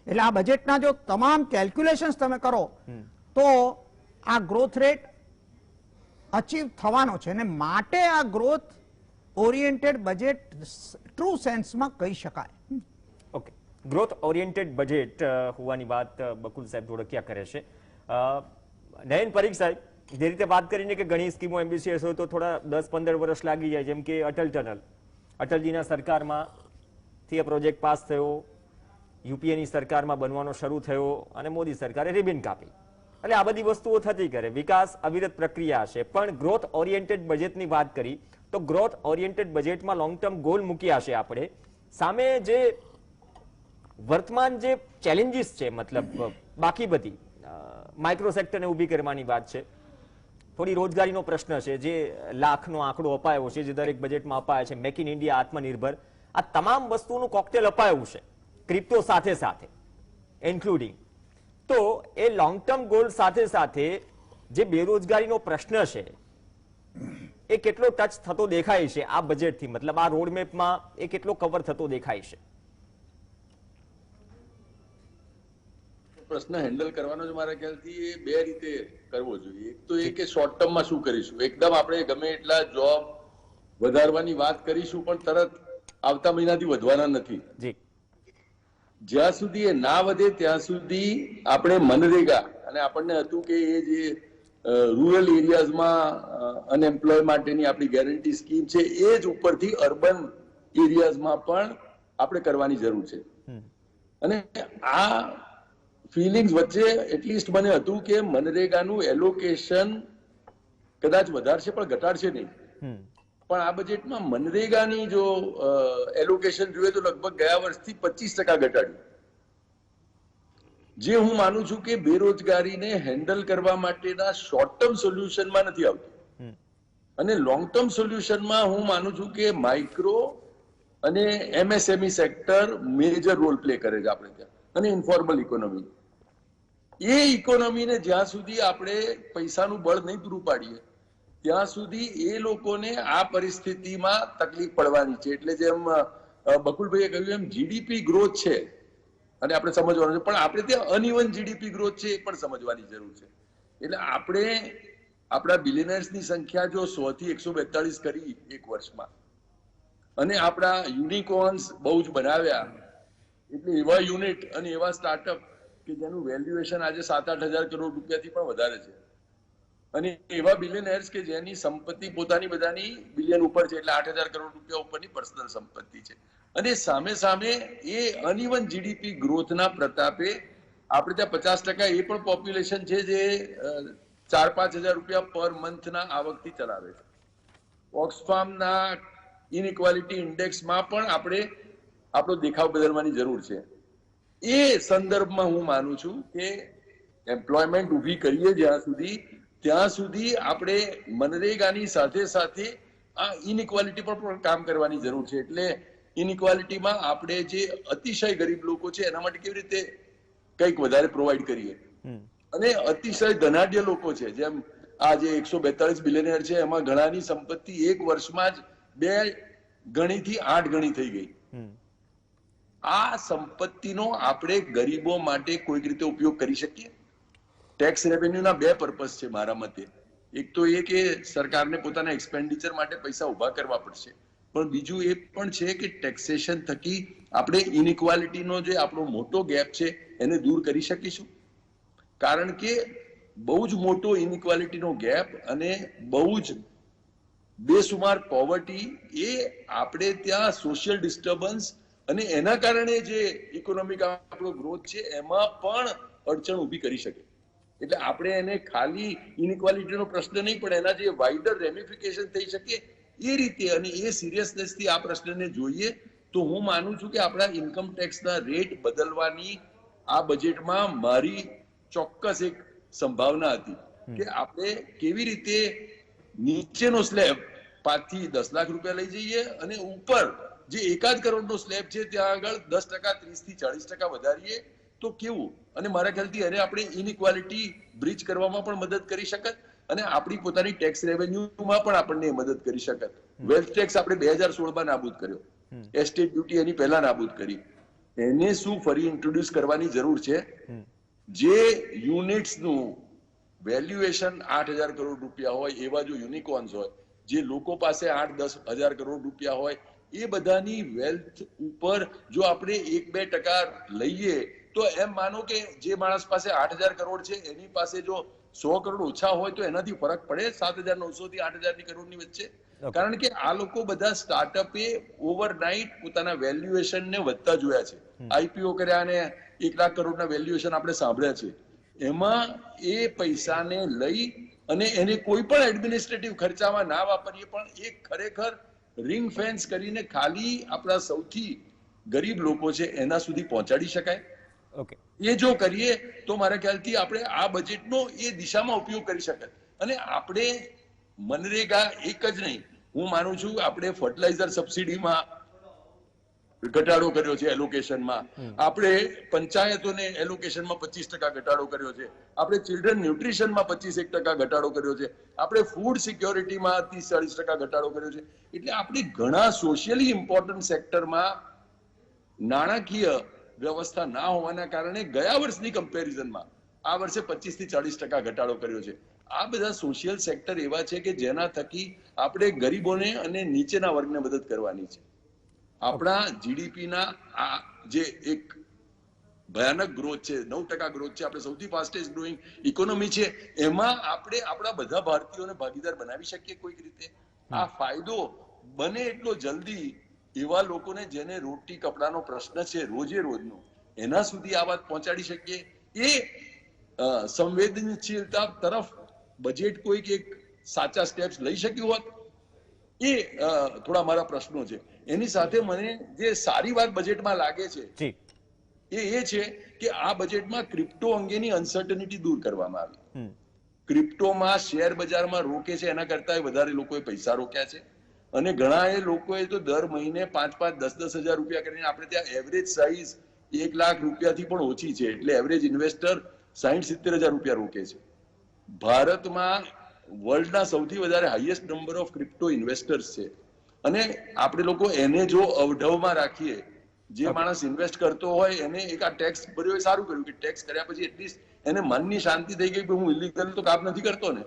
એટલે આ બજેટના જો તમામ કેલ્ક્યુલેશન્સ તમે કરો તો આ ગ્રોથ રેટ અચીવ થવાનો છે. અને માટે આ ગ્રોથ ઓરિએન્ટેડ બજેટ ટ્રુ સેન્સમાં કહી શકાય. ઓકે, ગ્રોથ ઓરિએન્ટેડ બજેટ હોવાની વાત બકુલ સાહેબ ધોળકિયા કરે છે. નયન પરીખ સાહેબ, જે રીતે વાત કરીને કે ઘણી સ્કીમો એમ્બિશિયસ હોય તો થોડા 10-15 વર્ષ લાગી જાય, જેમ કે અટલ ટનલ, અટલજીના સરકારમાં થી આ પ્રોજેક્ટ પાસ થયો, યુપીએની સરકારમાં બનવાનો શરૂ થયો અને મોદી સરકારે રિબિન કાપી. એટલે આ બધી વસ્તુઓ થતી કરે, વિકાસ અવિરત પ્રક્રિયા છે. પણ ગ્રોથ ઓરિએન્ટેડ બજેટની વાત કરી તો ગ્રોથ ઓરિએન્ટેડ બજેટમાં લોંગ ટર્મ ગોલ મૂક્યા છે આપણે. સામે જે વર્તમાન જે ચેલેન્જીસ છે, મતલબ બાકી બધી માઇક્રો સેક્ટરને ઊભી કરવાની વાત છે, થોડી રોજગારીનો પ્રશ્ન છે, જે લાખનો આંકડો અપાયો છે, જે દરેક બજેટમાં અપાય છે, મેક ઇન ઇન્ડિયા, આત્મનિર્ભર, આ તમામ વસ્તુનું કોકટેલ અપાયું છે, ક્રિપ્ટો સાથે સાથે ઇન્ક્લુડિંગ. તો એ લોંગ ટર્મ ગોલ સાથે સાથે જે બેરોજગારીનો પ્રશ્ન છે એ કેટલો ટચ થતો દેખાય છે આ બજેટથી? મતલબ આ રોડમેપમાં એ કેટલો કવર થતો દેખાય છે? પ્રશ્ન હેન્ડલ કરવાનો છે મારા ખ્યાલથી એ બે રીતે કરવો જોઈએ. એક તો એ કે શોર્ટ ટર્મમાં શું કરીશું. એકદમ આપણે ગમે એટલા જોબ વધારવાની વાત કરીશું પણ તરત આવતા મહિનાથી વધવાના નથી. જી, જ્યાં સુધી એ ના વધે ત્યાં સુધી આપણે મનરેગા, અને આપણને હતું કે એ જે રૂરલ એરિયાઝમાં અનએમ્પ્લોય માટેની આપણી ગેરંટી સ્કીમ છે એ જ ઉપરથી અર્બન એરિયાઝમાં પણ આપણે કરવાની જરૂર છે. અને આ ફિલિંગ્સ વચ્ચે એટલીસ્ટ મને હતું કે મનરેગાનું એલોકેશન કદાચ વધારશે પણ ઘટાડશે નહીં. પણ આ બજેટમાં મનરેગાની જો એલોકેશન જોઈએ તો લગભગ ગયા વર્ષથી 25% ઘટાડ્યું. જે હું માનું છું કે બેરોજગારીને હેન્ડલ કરવા માટેના શોર્ટ ટર્મ સોલ્યુશનમાં નથી આવતું. અને લોંગ ટર્મ સોલ્યુશનમાં હું માનું છું કે માઇક્રો અને MSME sector major role play કરે છે આપણે ત્યાં, અને ઇન્ફોર્મલ ઇકોનોમી. એ ઇકોનોમીને જ્યાં સુધી આપણે પૈસાનું બળ નહીં પૂરું પાડીએ ત્યાં સુધી એ લોકોને આ પરિસ્થિતિમાં તકલીફ પડવાની છે. એટલે જેમ બકુલભાઈએ કહ્યું એમ જીડીપી ગ્રોથ છે અને આપણે સમજવાનું છે, પણ આપણે ત્યાં અનઇવન જીડીપી ગ્રોથ છે એ પણ સમજવાની જરૂર છે. એટલે આપણે આપણા બિલિયનર્સની સંખ્યા જો 100 થી 142 કરી એક વર્ષમાં, અને આપણા યુનિકોર્ન્સ બહુ જ બનાવ્યા, એટલે એવા યુનિટ અને એવા સ્ટાર્ટઅપ કે જેનું વેલ્યુએશન આજે 7-8 હજાર કરોડ રૂપિયાથી પણ વધારે છે, અને એવા બિલિયનર્સ કે જેની સંપત્તિ પોતાની બધાની બિલિયન ઉપર છે, એટલે 8,000 કરોડ રૂપિયા ઉપરની પર્સનલ સંપત્તિ છે. અને સામે સામે એ અનઇવન જીડીપી ગ્રોથના પ્રતાપે આપણે ત્યાં 50% એ પણ પોપ્યુલેશન છે જે 4-5 હજાર રૂપિયા પર મંથના આવકથી ચલાવે છે. ઓક્સફામના ઇનઇક્વાલિટી ઇન્ડેક્સમાં પણ આપણે આપણો દેખાવ બદલવાની જરૂર છે. એ સંદર્ભમાં હું માનું છું કે એમ્પ્લોયમેન્ટ ઊભી કરીએ ત્યાં સુધી આપણે મનરેગાની સાથે સાથે આ ઇનઇક્વાલિટી પર પણ કામ કરવાની જરૂર છે. એટલે ઇનઇક્વાલિટીમાં આપણે જે અતિશય ગરીબ લોકો છે એના માટે કેવી રીતે કંઈક વધારે પ્રોવાઈડ કરીએ, અને અતિશય ધનાઢ્ય લોકો છે જેમ આ જે 142 બિલિયનર છે એમાં ઘણાની સંપત્તિ એક વર્ષમાં જ 2 ગણીથી 8 ગણી થઈ ગઈ. આ સંપત્તિનો આપણે ગરીબો માટે કોઈક રીતે ઉપયોગ કરી શકીએ. ટેક્સ રેવન્યુના 2 પર્પસ છે મારા મતે. એક તો એ કે સરકારને પોતાના એક્સપેન્ડિચર માટે પૈસા ઉભા કરવા પડશે, પણ બીજું એ પણ છે કે ટેક્સેશન થકી આપણે ઇનઇક્વાલિટીનો જે આપણો મોટો ગેપ છે એને દૂર કરી શકીશું. કારણ કે બહુ જ મોટો ઇનઇક્વાલિટીનો ગેપ અને બહુ જ બેસુમાર પોવર્ટી એ આપણે ત્યાં સોશિયલ ડિસ્ટર્બન્સ અને એના કારણે જે ઇકોનોમિક આપણો ગ્રોથ છે એમાં પણ અડચણ ઊભી કરી શકે. એટલે આપણે એને ખાલી ઇનઇક્વાલિટીનો પ્રશ્ન નહીં પણ એના જે વાઇડર રેમિફિકેશન થઈ શકે એ રીતે અને એ સિરિયસનેસથી આ પ્રશ્નને જોઈએ તો હું માનું છું કે આપણા ઇન્કમ ટેક્સના રેટ બદલવાની આ બજેટમાં મારી ચોક્કસ એક સંભાવના હતી કે આપણે કેવી રીતે નીચેનો સ્લેબ 5 થી 10 લાખ રૂપિયા લઈ જઈએ અને ઉપર જે 1 કરોડનો સ્લેબ છે ત્યાં આગળ 10%, 30 થી 40% વધારીએ તો કેવું. અને મારા ખ્યાલથી એને આપણે ઇનઇક્વાલિટી બ્રિજ કરવામાં પણ મદદ કરી શકત અને આપણી પોતાની ટેક્સ રેવન્યુમાં પણ આપણને મદદ કરી શકત. વેલ્થ ટેક્સ આપણે 2016માં નાબૂદ કર્યો, એસ્ટેટ ડ્યુટી એની પહેલા નાબૂદ કરી. એને શું ફરી ઇન્ટ્રોડ્યુસ કરવાની જરૂર છે. જે યુનિટ્સનું વેલ્યુએશન 8,000 કરોડ રૂપિયા હોય એવા જો યુનિકોર્ન્સ હોય, જે લોકો પાસે 8-10 હજાર કરોડ રૂપિયા હોય, એ બધાની વેલ્થ ઉપર જો આપણે 1-2% લઈએ તો એમ માનો કે જે માણસ પાસે 8,000 કરોડ છે એની પાસે જો 100 કરોડ ઓછા હોય તો એનાથી ફરક પડે 7,900 થી 8,000 કરોડની વચ્ચે. કારણ કે આ લોકો બધા સ્ટાર્ટઅપે ઓવરનાઇટ પોતાના વેલ્યુએશન ને વધતા જોયા છે. આઈપીઓ કર્યા અને 1 લાખ કરોડના વેલ્યુએશન આપણે સાંભળ્યા છે. એમાં એ પૈસાને લઈ અને એને કોઈ પણ એડમિનિસ્ટ્રેટિવ ખર્ચામાં ના વાપરીએ પણ એ ખરેખર રિંગ ફેન્સ કરીને ખાલી આપણા સૌથી ગરીબ લોકો છે એના સુધી પહોંચાડી શકાય. એ જો કરીએ તો મારા ખ્યાલથી આપણે આ બજેટનો એ દિશામાં ઉપયોગ કરી શકાય. અને આપણે મનરેગા એક જ નહીં, હું માનું છું આપણે ફર્ટિલાઇઝર સબસિડીમાં ઘટાડો કર્યો છે એલોકેશનમાં, આપણે પંચાયતોને એલોકેશનમાં 25% ઘટાડો કર્યો છે, આપણે ચિલ્ડ્રન ન્યુટ્રિશનમાં 25% ઘટાડો કર્યો છે, આપણે ફૂડ સિક્યોરિટીમાં 30-40% ઘટાડો કર્યો છે. એટલે આપણે ઘણા સોશિયલી ઇમ્પોર્ટન્ટ સેક્ટરમાં નાણાકીય વ્યવસ્થા ના હોવાના કારણે ગયા વર્ષની કમ્પેરિઝનમાં આ વર્ષે 25-40% ઘટાડો કર્યો છે. આ બધા સોશિયલ સેક્ટર એવા છે કે જેના થકી આપણે ગરીબોને અને નીચેના વર્ગને મદદ કરવાની છે. આપણા જીડીપીના આ જે એક ભયાનક ગ્રોથ છે, 9% ગ્રોથ છે, આપણે સૌથી ફાસ્ટેસ્ટ ગ્રોઈંગ ઇકોનોમી છે, એમાં આપણે આપણા બધા ભારતીયોને ભાગીદાર બનાવી શકીએ કોઈક રીતે. આ ફાયદો બને એટલો જલ્દી એવા લોકોને જેને રોટી કપડાનો પ્રશ્ન છે રોજે રોજનો, એના સુધી આ વાત પહોંચાડી શકીએ. એ સંવેદનશીલતા તરફ બજેટ કોઈક એક સાચા સ્ટેપ્સ લઈ શક્યું હોત, એ થોડા મારા પ્રશ્નો છે. એની સાથે મને જે સારી વાત બજેટમાં લાગે છે એ છે કે આ બજેટમાં ક્રિપ્ટો અંગેની અનસર્ટનિટી દૂર કરવામાં આવી. ક્રિપ્ટોમાં શેર બજારમાં રોકે છે એના કરતા વધારે લોકોએ પૈસા રોક્યા છે અને ઘણા એ લોકોએ તો દર મહિને 5-5, 10-10 હજાર રૂપિયા કરીને, આપણે ત્યાં એવરેજ સાઇઝ 1 લાખ રૂપિયાથી પણ ઓછી છે, એટલે એવરેજ ઇન્વેસ્ટર 60-70 હજાર રૂપિયા રોકે છે. ભારતમાં વર્લ્ડના સૌથી વધારે highest number of crypto investors છે અને આપણે લોકો એને જો અવઢવમાં રાખીએ, જે માણસ ઇન્વેસ્ટ કરતો હોય એને એક આ ટેક્સ ભર્યો એ સારું કર્યું કે ટેક્સ કર્યા પછી એટલીસ્ટ એને મનની શાંતિ થઈ ગઈ કે હું ઇલીગલ તો કામ નથી કરતો ને.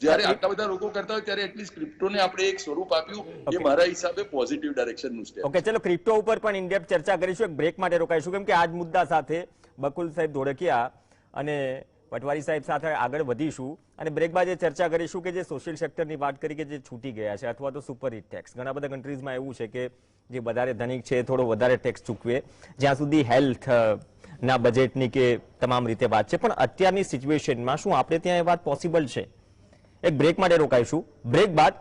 જ્યારે આટલા બધા લોકો કરતા હોય ત્યારે એટલીસ્ટ ક્રિપ્ટોને આપણે એક સ્વરૂપ આપ્યું, એ મારા હિસાબે પોઝિટિવ ડાયરેક્શનનું સ્ટેપ. ઓકે, ચલો ક્રિપ્ટો ઉપર પણ ઇન ડેપ્થ ચર્ચા કરીશું. એક બ્રેક માટે રોકાઈશું કેમ કે આ જ મુદ્દા સાથે બકુલ સાહેબ ધોળકિયા અને પટવારી સાહેબ સાથે આગળ વધીશું અને બ્રેક બાદ એ ચર્ચા કરીશું કે જે સોશિયલ સેક્ટરની વાત કરી કે જે છૂટી ગયા છે અથવા તો સુપર હિટ ટેક્સ. ઘણા બધા કન્ટ્રીઝમાં એવું છે કે જે વધારે ધનિક છે થોડો વધારે ટેક્સ ચૂકવે, જ્યાં સુધી હેલ્થ ના બજેટની કે તમામ રીતે વાત છે, પણ અત્યારની સિચ્યુએશનમાં શું આપણે ત્યાં એ વાત પોસિબલ છે? એક બ્રેક માટે રોકાઈશું, બ્રેક બાદ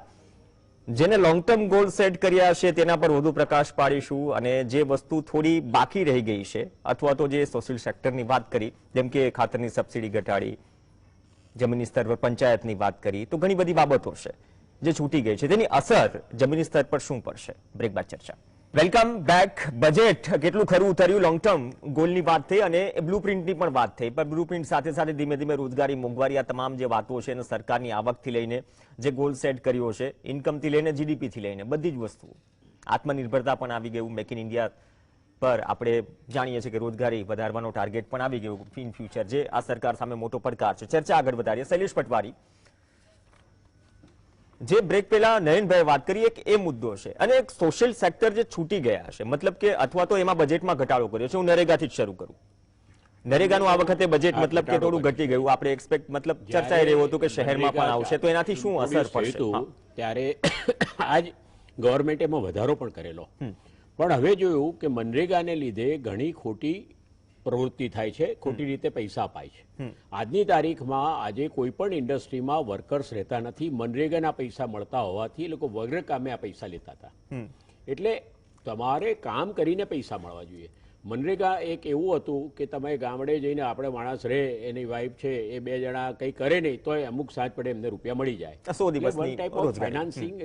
જેને લોંગ ટર્મ ગોલ સેટ કર્યા છે તેના પર વધુ પ્રકાશ પાડીશું, અને જે વસ્તુ થોડી બાકી રહી ગઈ છે અથવા તો જે સોશિયલ સેક્ટરની વાત કરી, જેમ કે ખાતરની સબસિડી ઘટાડી, જમીની સ્તર પર પંચાયતની વાત કરી, તો ઘણી બધી બાબતો છે જે છૂટી ગઈ છે, તેની અસર જમીની સ્તર પર શું પડશે? બ્રેક બાદ ચર્ચા. Welcome back. બજેટ કેટલું ખરું ઉતર્યું, લોંગ ટર્મ ગોલની વાત થઈ અને બ્લુપ્રિન્ટની પણ વાત થઈ, પણ બ્લુપ્રિન્ટ સાથે સાથે ધીમે ધીમે રોજગારી, મોંઘવારી, આ તમામ જે વાતો છે અને સરકારની આવકથી લઈને જે ગોલ સેટ કર્યો છે, ઇન્કમથી લઈને જીડીપીથી લઈને બધી જ વસ્તુઓ, આત્મનિર્ભરતા પણ આવી ગયું, મેક ઇન ઇન્ડિયા પર આપણે જાણીએ છીએ કે રોજગારી વધારવાનો ટાર્ગેટ પણ આવી ગયું ઇન ફ્યુચર, જે આ સરકાર સામે મોટો પડકાર છે. ચર્ચા આગળ વધારીએ. શૈલેષ પટવારી, જે બ્રેક પહેલા નયનભાઈ વાત કરી, એક એ મુદ્દો છે અને એક સોશિયલ સેક્ટર જે છૂટી ગયા છે, મતલબ કે અથવા તો એમાં બજેટમાં ઘટાડો કર્યો છે. હું નરેગાથી જ શરૂ કરું. નરેગાનું આ વખતે બજેટ મતલબ કે થોડું ઘટી ગયું, આપણે એક્સપેક્ટ મતલબ ચર્ચાઈ રહ્યું હતું કે શહેરમાં પણ આવશે, તો એનાથી શું અસર પડશે? ત્યારે આજ ગવર્મેન્ટે એમાં વધારો પણ કરેલો, પણ હવે જોયું કે મનરેગાને લીધે ઘણી ખોટી પ્રવૃત્તિ થાય છે, ખોટી રીતે પૈસા અપાય છે. આજની તારીખમાં આજે કોઈ પણ ઇન્ડસ્ટ્રીમાં વર્કર્સ રહેતા નથી, મનરેગાના પૈસા મળતા હોવાથી એ લોકો વગર કામે આ પૈસા લેતા હતા. એટલે તમારે કામ કરીને પૈસા મળવા જોઈએ. મનરેગા એક એવું હતું કે તમે ગામડે જઈને, આપણે માણસ રહે, એની વાઈફ છે, એ બે જણા કંઈ કરે નહીં તો અમુક સાંજ પડે એમને રૂપિયા મળી જાય. વન ટાઈપ ઓફ ફાઇનાન્સિંગ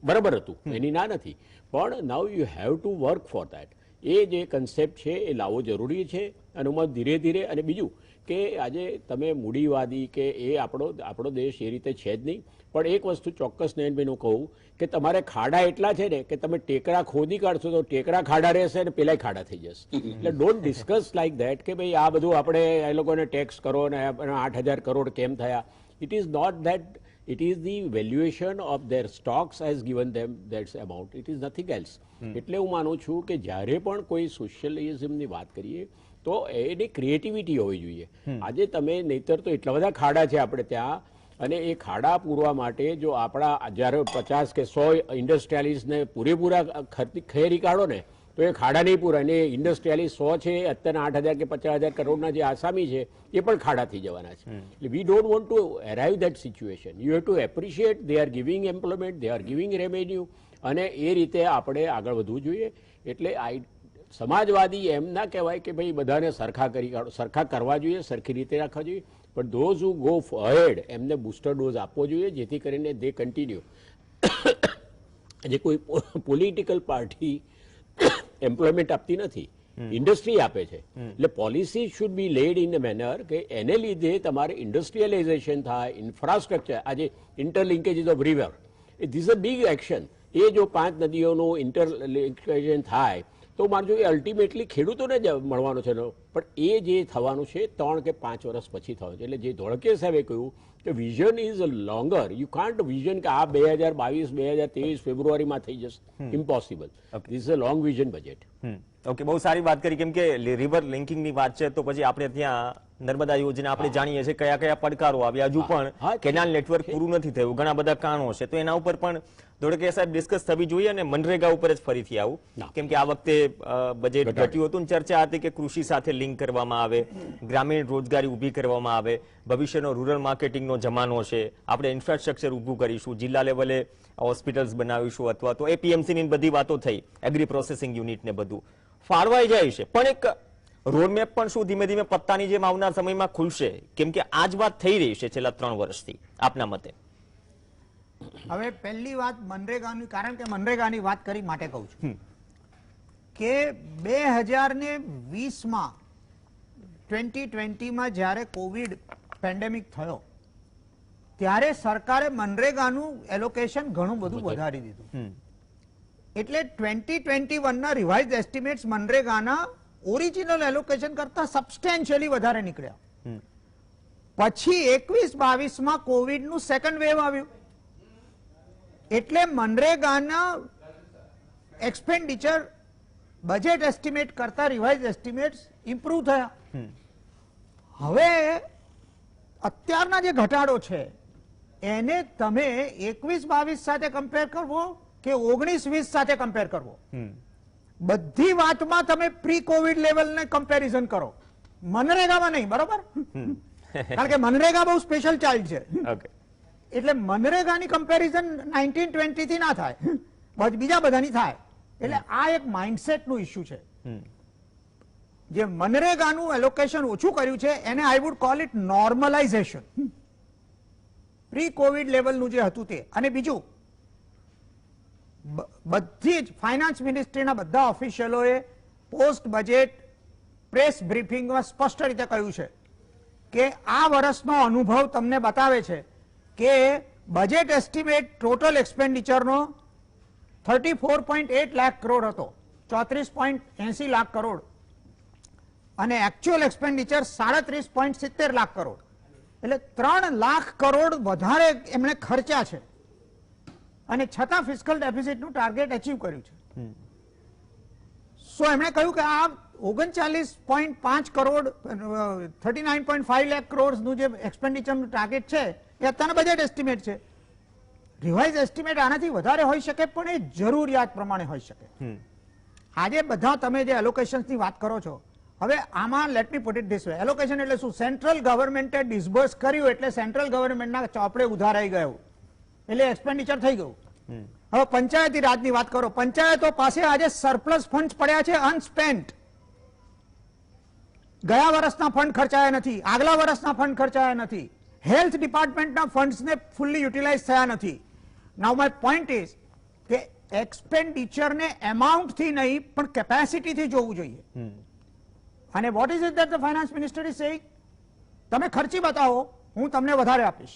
બરાબર હતું, એની ના નથી, પણ now you have to work for that. એ જે કન્સેપ્ટ છે એ લાવવો જરૂરી છે, અને ધીરે ધીરે. અને બીજું કે આજે તમે મૂડીવાદી કે એ આપણો દેશ એ રીતે છે જ નહીં, પણ એક વસ્તુ ચોક્કસ નયનભાઈ હું કહું કે તમારે ખાડા એટલા છે ને કે તમે ટેકરા ખોદી કાઢશો તો ટેકરા ખાડા રહેશે અને પેલાય ખાડા થઈ જશે. એટલે ડોન્ટ ડિસ્કસ લાઈક ધેટ કે ભાઈ આ બધું આપણે એ લોકોને ટેક્સ કરો ને 8,000 કરોડ કેમ થયા. It is not that. It is the valuation of their stocks has given them that amount. It is nothing else. એટલે હું માનું છું કે જ્યારે પણ કોઈ સોશિયલિઝમની વાત કરીએ તો એની ક્રિએટિવિટી હોવી જોઈએ. આજે તમે નહીતર તો એટલા બધા ખાડા છે આપણે ત્યાં, અને એ ખાડા પૂરવા માટે જો આપણા જ્યારે 50 કે 100 ઇન્ડસ્ટ્રીયાલિસ્ટને પૂરેપૂરા ખેરી કાઢો ને તો એ ખાડા નહીં પૂરા. અને ઇન્ડસ્ટ્રીયાલિસ્ટ 100 છે, અત્યારના 8,000 કે 50,000 કરોડના જે આસામી છે એ પણ ખાડા થઈ જવાના છે. એટલે we don't want to arrive that situation. You have two appreciate they are giving employment, they are giving revenue, અને એ રીતે આપણે આગળ વધવું જોઈએ. એટલે સમાજવાદી એમ ના કહેવાય કે ભાઈ બધાને સરખા કરવા જોઈએ, સરખી રીતે રાખવા જોઈએ, પણ ધોઝ હુ ગો અહેડ એમને બુસ્ટર ડોઝ આપવો જોઈએ, જેથી કરીને દે કન્ટિન્યુ. જે કોઈ પોલિટિકલ પાર્ટી એમ્પ્લોયમેન્ટ આપતી નથી, ઇન્ડસ્ટ્રી આપે છે. એટલે policy should be led in a manner કે એને લીધે તમારે ઇન્ડસ્ટ્રીયલાઇઝેશન થાય, ઇન્ફ્રાસ્ટ્રક્ચર. આજે interlinkages of river, this a big action. એ જો 5 નદીઓનું ઇન્ટરલિંકેશન થાય તો માનજો એ અલ્ટિમેટલી ખેડૂતોને જ મળવાનો છે, પણ એ જે થવાનું છે 3 કે 5 વર્ષ પછી થવાનું છે. એટલે જે ધોળકે સાહેબે કહ્યું કે vision is longer. You can't vision કે આ 2022 2023 ફેબ્રુઆરીમાં થઈ જશે, impossible. This is a long vision budget. Okay, બહુ સારી વાત કરી. કેમ કે રિવર લિંકિંગની વાત છે તો પછી આપણે ત્યાં નર્મદા યોજના આપણે જાણીએ છીએ કયા કયા પડકારો આવ્યા, હજુ પણ કેનાલ નેટવર્ક પૂરું નથી થયું, ઘણા બધા કારણો છે, તો એના ઉપર પણ ધોળકે સાહેબ ડિસ્કસ થવી જોઈએ. અને મનરેગા ઉપર જ ફરીથી આવું, કેમ કે આ વખતે બજેટ ઘટ્યું હતું, ચર્ચા હતી કે કૃષિ સાથે લિંક કરવામાં આવે, ગ્રામીણ રોજગારી ઊભી કરવામાં આવે, ભવિષ્યનો રૂરલ માર્કેટિંગનો જમાનો છે, આપણે ઇન્ફ્રાસ્ટ્રક્ચર ઊભું કરીશું, જિલ્લા લેવલે હોસ્પિટલ્સ બનાવીશું, અથવા તો એપીએમસીની બધી વાતો થઈ, એગ્રી પ્રોસેસિંગ યુનિટ ને બધું ફાળવાઈ જાય છે, પણ એક રોડમેપ પણ શું ધીમે ધીમે પત્તાની જેમ આવનાર સમયમાં ખુલશે? કેમ કે આ જ વાત થઈ રહી છે છેલ્લા 3 વર્ષથી. આપના મતે? હવે પહેલી વાત મનરેગાની, કારણ કે મનરેગાની વાત કરી માટે કહું છું કે 2020માં 2020માં જ્યારે કોવિડ પેન્ડેમિક થયો ત્યારે સરકારે મનરેગાનું એલોકેશન ઘણું બધું વધારી દીધું. એટલે 2021ના રિવાઇઝ એસ્ટિમેટ્સ મનરેગાના ઓરિજિનલ એલોકેશન કરતા સબસ્ટેન્શિયલી વધારે નીકળ્યા. પછી 21-22માં કોવિડનું સેકન્ડ વેવ આવ્યું, એટલે મનરેગાના એક્સપેન્ડિચર બજેટ એસ્ટિમેટ કરતા રિવાઇઝ એસ્ટિમેટ્સ ઇમ્પ્રુવ થયા. હવે અત્યારના જે ઘટાડો છે એને તમે 21-22 સાથે કમ્પેર કરવો કે 19-20 સાથે કમ્પેર કરવો, બધી વાતમાં તમે પ્રી કોવિડ લેવલને કમ્પેરિઝન કરો, મનરેગામાં નહીં, બરોબર? કારણ કે મનરેગા બહુ સ્પેશિયલ ચાઇલ્ડ છે, ઓકે, એટલે મનરેગાની કમ્પેરિઝન 1920 થી ના થાય, બીજા બધાની થાય. એટલે આ એક માઇન્ડસેટનું ઇશ્યુ છે. જે મનરેગાનું એલોકેશન ઓછું કર્યું છે એને I would call it normalisation, pre Covid લેવલનું જે હતું તે. અને બીજું, બધી જ ફાઇનાન્સ મિનિસ્ટ્રીના બધા ઓફિશિયલોએ પોસ્ટ બજેટ પ્રેસ બ્રીફિંગમાં સ્પષ્ટ રીતે કહ્યું છે કે આ વર્ષનો અનુભવ તમને બતાવે છે કે બજેટ એસ્ટિમેટ ટોટલ એક્સપેન્ડિચરનો 34.8 લાખ કરોડ હતો, 34.80 લાખ કરોડ, અને એકચ્યુઅલ એક્સપેન્ડિચર 37.70 લાખ કરોડ, એટલે 3 લાખ કરોડ વધારે એમણે ખર્ચા છે, અને છતાં ફિસ્કલ ડેફિસિટનું ટાર્ગેટ અચીવ કર્યું છે. સો એમણે કહ્યું કે આ 39.5 કરોડ 39.5 લાખ કરોડનું જે એક્સપેન્ડિચરનું ટાર્ગેટ છે એ અત્યારના બજેટ એસ્ટિમેટ છે. રિવાઇઝ એસ્ટિમેટ આનાથી વધારે હોઈ શકે, પણ એ જરૂરિયાત પ્રમાણે હોઈ શકે. આજે બધા તમે જે એલોકેશન્સની વાત કરો છો, હવે આમાં let me put it this way, allocation એટલે શું? સેન્ટ્રલ ગવર્મેન્ટે ડિસ્બર્સ કર્યું એટલે સેન્ટ્રલ ગવર્મેન્ટના ચોપડે ઉધારાઈ ગયું, એટલે એક્સપેન્ડિચર થઈ ગયું. હવે પંચાયતી રાજની વાત કરો, પંચાયતો પાસે આજે સરપ્લસ ફંડ પડ્યા છે અનસ્પેન્ટ. ગયા વર્ષના ફંડ ખર્ચાયા નથી, આગલા વર્ષના ફંડ ખર્ચાયા નથી, હેલ્થ ડિપાર્ટમેન્ટના ફંડ્સને ફુલ્લી યુટિલાઇઝ થયા નથી. નાઉ માય પોઈન્ટ ઇઝ કે એક્સપેન્ડિચરને એમાઉન્ટથી નહીં પણ કેપેસિટીથી જોવું જોઈએ. અને what is it that the finance minister is saying? તમે ખર્ચી બતાવો, હું તમને વધારે આપીશ.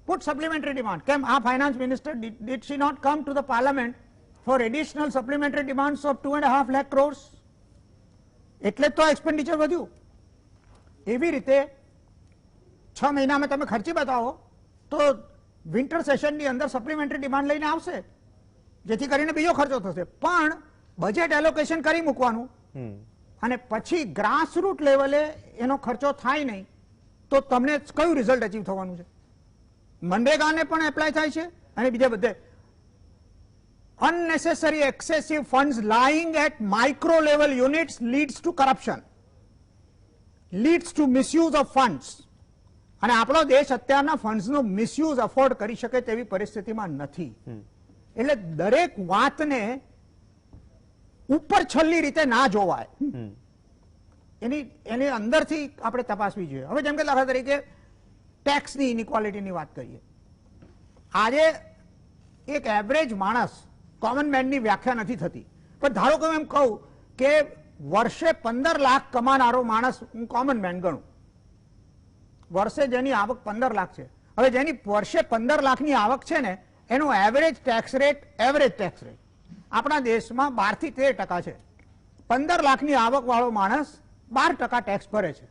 Put supplementary demand. કેમ આ finance minister did she not come to the parliament for additional supplementary demands of 2.5 lakh crores? એટલે તો એક્સપેન્ડિચર વધ્યું. એવી રીતે 6 મહિનામાં તમે ખર્ચી બતાવો તો વિન્ટર સેશનની અંદર સપ્લિમેન્ટરી ડિમાન્ડ લઈને આવશે, જેથી કરીને બીજો ખર્ચો થશે. પણ બજેટ એલોકેશન કરી મૂકવાનું અને પછી ગ્રાસરૂટ લેવલે એનો ખર્ચો થાય નહીં તો તમને કયું રિઝલ્ટ અચીવ થવાનું છે? મનરેગાને પણ એપ્લાય થાય છે અને બીજા બધે. unnecessary excessive funds lying at micro level units leads to corruption, leads to misuse of funds. અને આપણો દેશ અત્યારના ફંડ્સનો મિસયુઝ અફોર્ડ કરી શકે તેવી પરિસ્થિતિમાં નથી. એટલે દરેક વાતને ઉપર છલ્લી રીતે ના જોવાય, એની અંદરથી આપણે તપાસવી જોઈએ. હવે જેમ કે દાખલા તરીકે ટેક્સની ઇનઇક્વાલિટીની વાત કરીએ. આજે એક એવરેજ માણસ, કોમન મેનની વ્યાખ્યા નથી થતી, પણ ધારો કે એમ કહું કે વર્ષે 15 લાખ કમાનારો માણસ હું કોમન મેન ગણું, વર્ષે જેની આવક 15 લાખ છે. હવે જેની વર્ષે 15 લાખની આવક છે ને, એનો એવરેજ ટેક્સ રેટ આપણા દેશમાં 12 થી 13% છે. 15 લાખની આવક વાળો માણસ 12% ટેક્સ ભરે છે,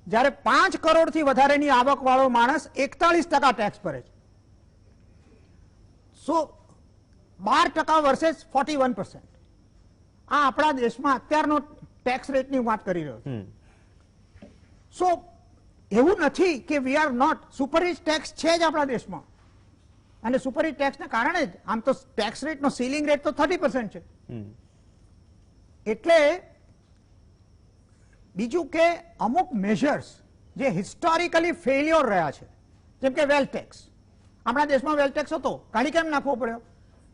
જ્યારે 5 કરોડથી વધારેની આવક વાળો માણસ 41% ટેક્સ ભરે છે. સો 12% વર્સેસ 41%. આ આપણા દેશમાં અત્યારનો ટેક્સ રેટની વાત કરી રહ્યો છું. સો એવું નથી કે we are not, super rich tax છે જ આપણા દેશમાં, અને સુપરરિચ ટેક્સને કારણે જ આમ તો ટેક્સ રેટનો સીલિંગ રેટ તો 30% છે. એટલે બીજું કે અમુક મેજર્સ જે હિસ્ટોરિકલી ફેલ્યોર રહ્યા છે, જેમ કે વેલ્થ ટેક્સ. આપણા દેશમાં વેલ્થ ટેક્સ હતો, કાઢી કેમ નાખવો પડ્યો?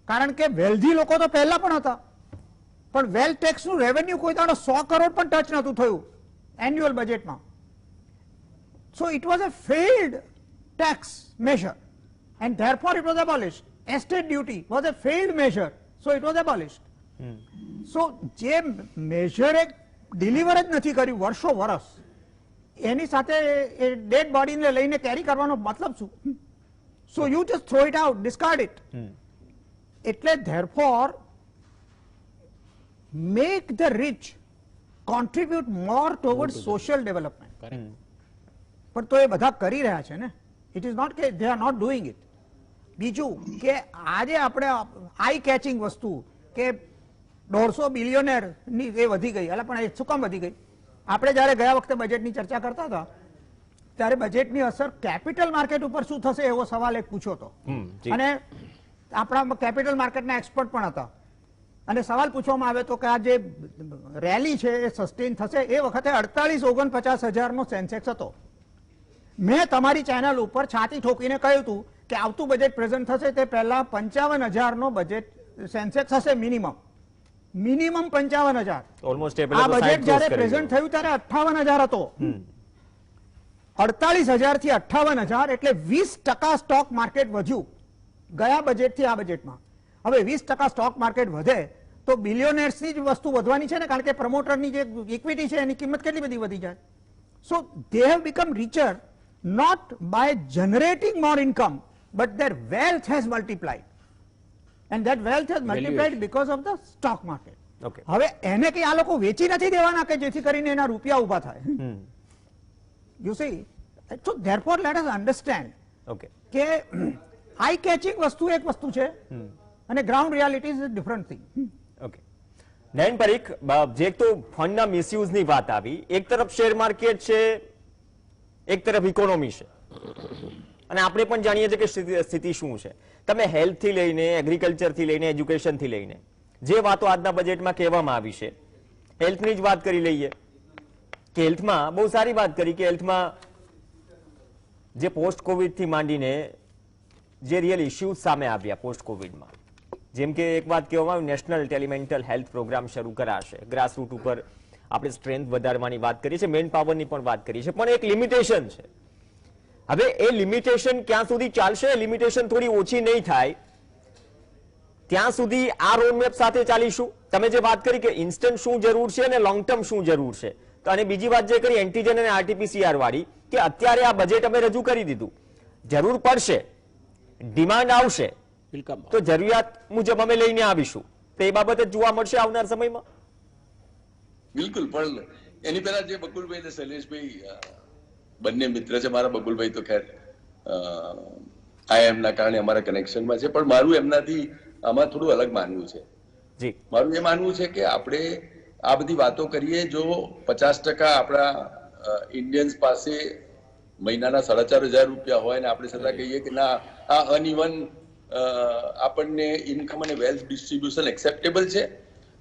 કારણ કે વેલ્ધી લોકો તો પહેલા પણ હતા, પણ વેલ્થ ટેક્સનું રેવન્યુ કોઈ દાડો 100 કરોડ પણ ટચ નહોતું થયું એન્યુઅલ બજેટમાં. So it was a failed tax measure and therefore it was abolished. Estate duty was a failed measure, so it was abolished. So જે મેજરે ડિલિવર જ નથી કર્યું વર્ષો વર્ષ, એની સાથે એ ડેડ બોડીને લઈને કેરી કરવાનો મતલબ શું? So you just throw it out, discard it. એટલે therefore make the rich contribute more towards social development. પણ તો એ બધા કરી રહ્યા છે ને. ઇટ ઇઝ નોટ કે they are not doing it. બીજું કે આજે આપણે આઈ કેચિંગ વસ્તુ કે 150 બિલિયનેરની એ વધી ગઈ, એટલે પણ એ શું કામ વધી ગઈ? આપણે જ્યારે ગયા વખતે બજેટની ચર્ચા કરતા હતા ત્યારે બજેટની અસર કેપિટલ માર્કેટ ઉપર શું થશે એવો સવાલ એક પૂછ્યો હતો, અને આપણા કેપિટલ માર્કેટના એક્સપર્ટ પણ હતા. અને સવાલ પૂછવામાં આવે તો કે આ જે રેલી છે એ સસ્ટેન થશે, એ વખતે 48-49 હજારનો સેન્સેક્સ હતો. મેં તમારી ચેનલ ઉપર છાતી ઠોકીને કહ્યું હતું કે આવતું બજેટ પ્રેઝન્ટ થશે તે પહેલા 55,000નો બજેટ સેન્સેક્સ હશે મિનિમમ 55,000. ઓલમોસ્ટ આ બજેટ જયારે પ્રેઝન્ટ થયું ત્યારે 58,000 હતો. 48,000 થી 58,000 એટલે 20% સ્ટોક માર્કેટ વધ્યું ગયા બજેટથી આ બજેટમાં. હવે 20% સ્ટોક માર્કેટ વધે તો બિલિયોનર્સની જ વસ્તુ વધવાની છે ને, કારણ કે પ્રમોટરની જે ઇક્વિટી છે એની કિંમત કેટલી બધી વધી જાય. So they have become richer not by generating more income but their wealth has multiplied and that wealth has multiplied because of the stock market. Okay. હવે એને કઈ આ લોકો વેચી નથી દેવાના કે જેથી કરીને એના રૂપિયા ઉભા થાય. You see, so therefore let us understand okay કે આઈ કેચિંગ વસ્તુ એક વસ્તુ છે અને ground reality is a different thing. Okay Nayan Parikh, જે તો ફંડના મિસયુઝની વાત આવી, એક તરફ શેર માર્કેટ છે, એક તરફ ઇકોનોમી છે, અને આપણે પણ જાણીએ છીએ કે સ્થિતિ શું છે. તમે હેલ્થથી લઈને એગ્રીકલ્ચરથી લઈને એજ્યુકેશનથી લઈને જે વાતો આજના બજેટમાં કહેવામાં આવી છે, હેલ્થની જ વાત કરી લઈએ કે હેલ્થમાં બહુ સારી વાત કરી કે હેલ્થમાં જે પોસ્ટ કોવિડથી માંડીને જે રિયલ ઇશ્યુઝ સામે આવ્યા પોસ્ટ કોવિડમાં, જેમ કે એક વાત કહેવામાં આવી નેશનલ ટેલિમેન્ટલ હેલ્થ પ્રોગ્રામ શરૂ કરાશે, ગ્રાસરૂટ ઉપર આપણે સ્ટ્રેન્થ વધારવાની વાત કરીએ છીએ, મેન પાવરની પણ વાત કરીએ છીએ, પણ એક લિમિટેશન છે. હવે એ લિમિટેશન ક્યાં સુધી ચાલશે, લિમિટેશન થોડી ઓછી નહીં થાય ત્યાં સુધી આ રોડમેપ સાથે ચાલીશું. તમે જે વાત કરી કે ઇન્સ્ટન્ટ શું જરૂર છે અને લોંગ ટર્મ શું જરૂર છે, તો અને બીજી વાત જે કરી એન્ટીજન અને આરટીપીસીઆર વાળી કે અત્યારે આ બજેટ અમે રજૂ કરી દીધું, જરૂર પડશે, ડિમાન્ડ આવશે તો જરૂરિયાત મુજબ અમે લઈને આવીશું, તો એ બાબતે જોવા મળશે આવનાર સમયમાં. બિલકુલ, પણ એની પહેલા જે બકુલભાઈ અને શૈલેષભાઈ બંને મિત્ર છે મારા, બકુલભાઈ તો ખેર આઈએમ ના કારણે અમારા કનેક્શનમાં છે, પણ મારું એમનાથી આમાં થોડું અલગ માનવું છે. જી, મારું એ માનવું છે કે આપણે આ બધી વાતો કરીએ, જો 50% આપણા ઇન્ડિયન્સ પાસે મહિનાના 4,500 રૂપિયા હોય ને આપણે છતાં કહીએ કે ના આ અનઇવન આપણને ઇન્કમ અને વેલ્થ ડિસ્ટ્રીબ્યુશન એક્સેપ્ટેબલ છે,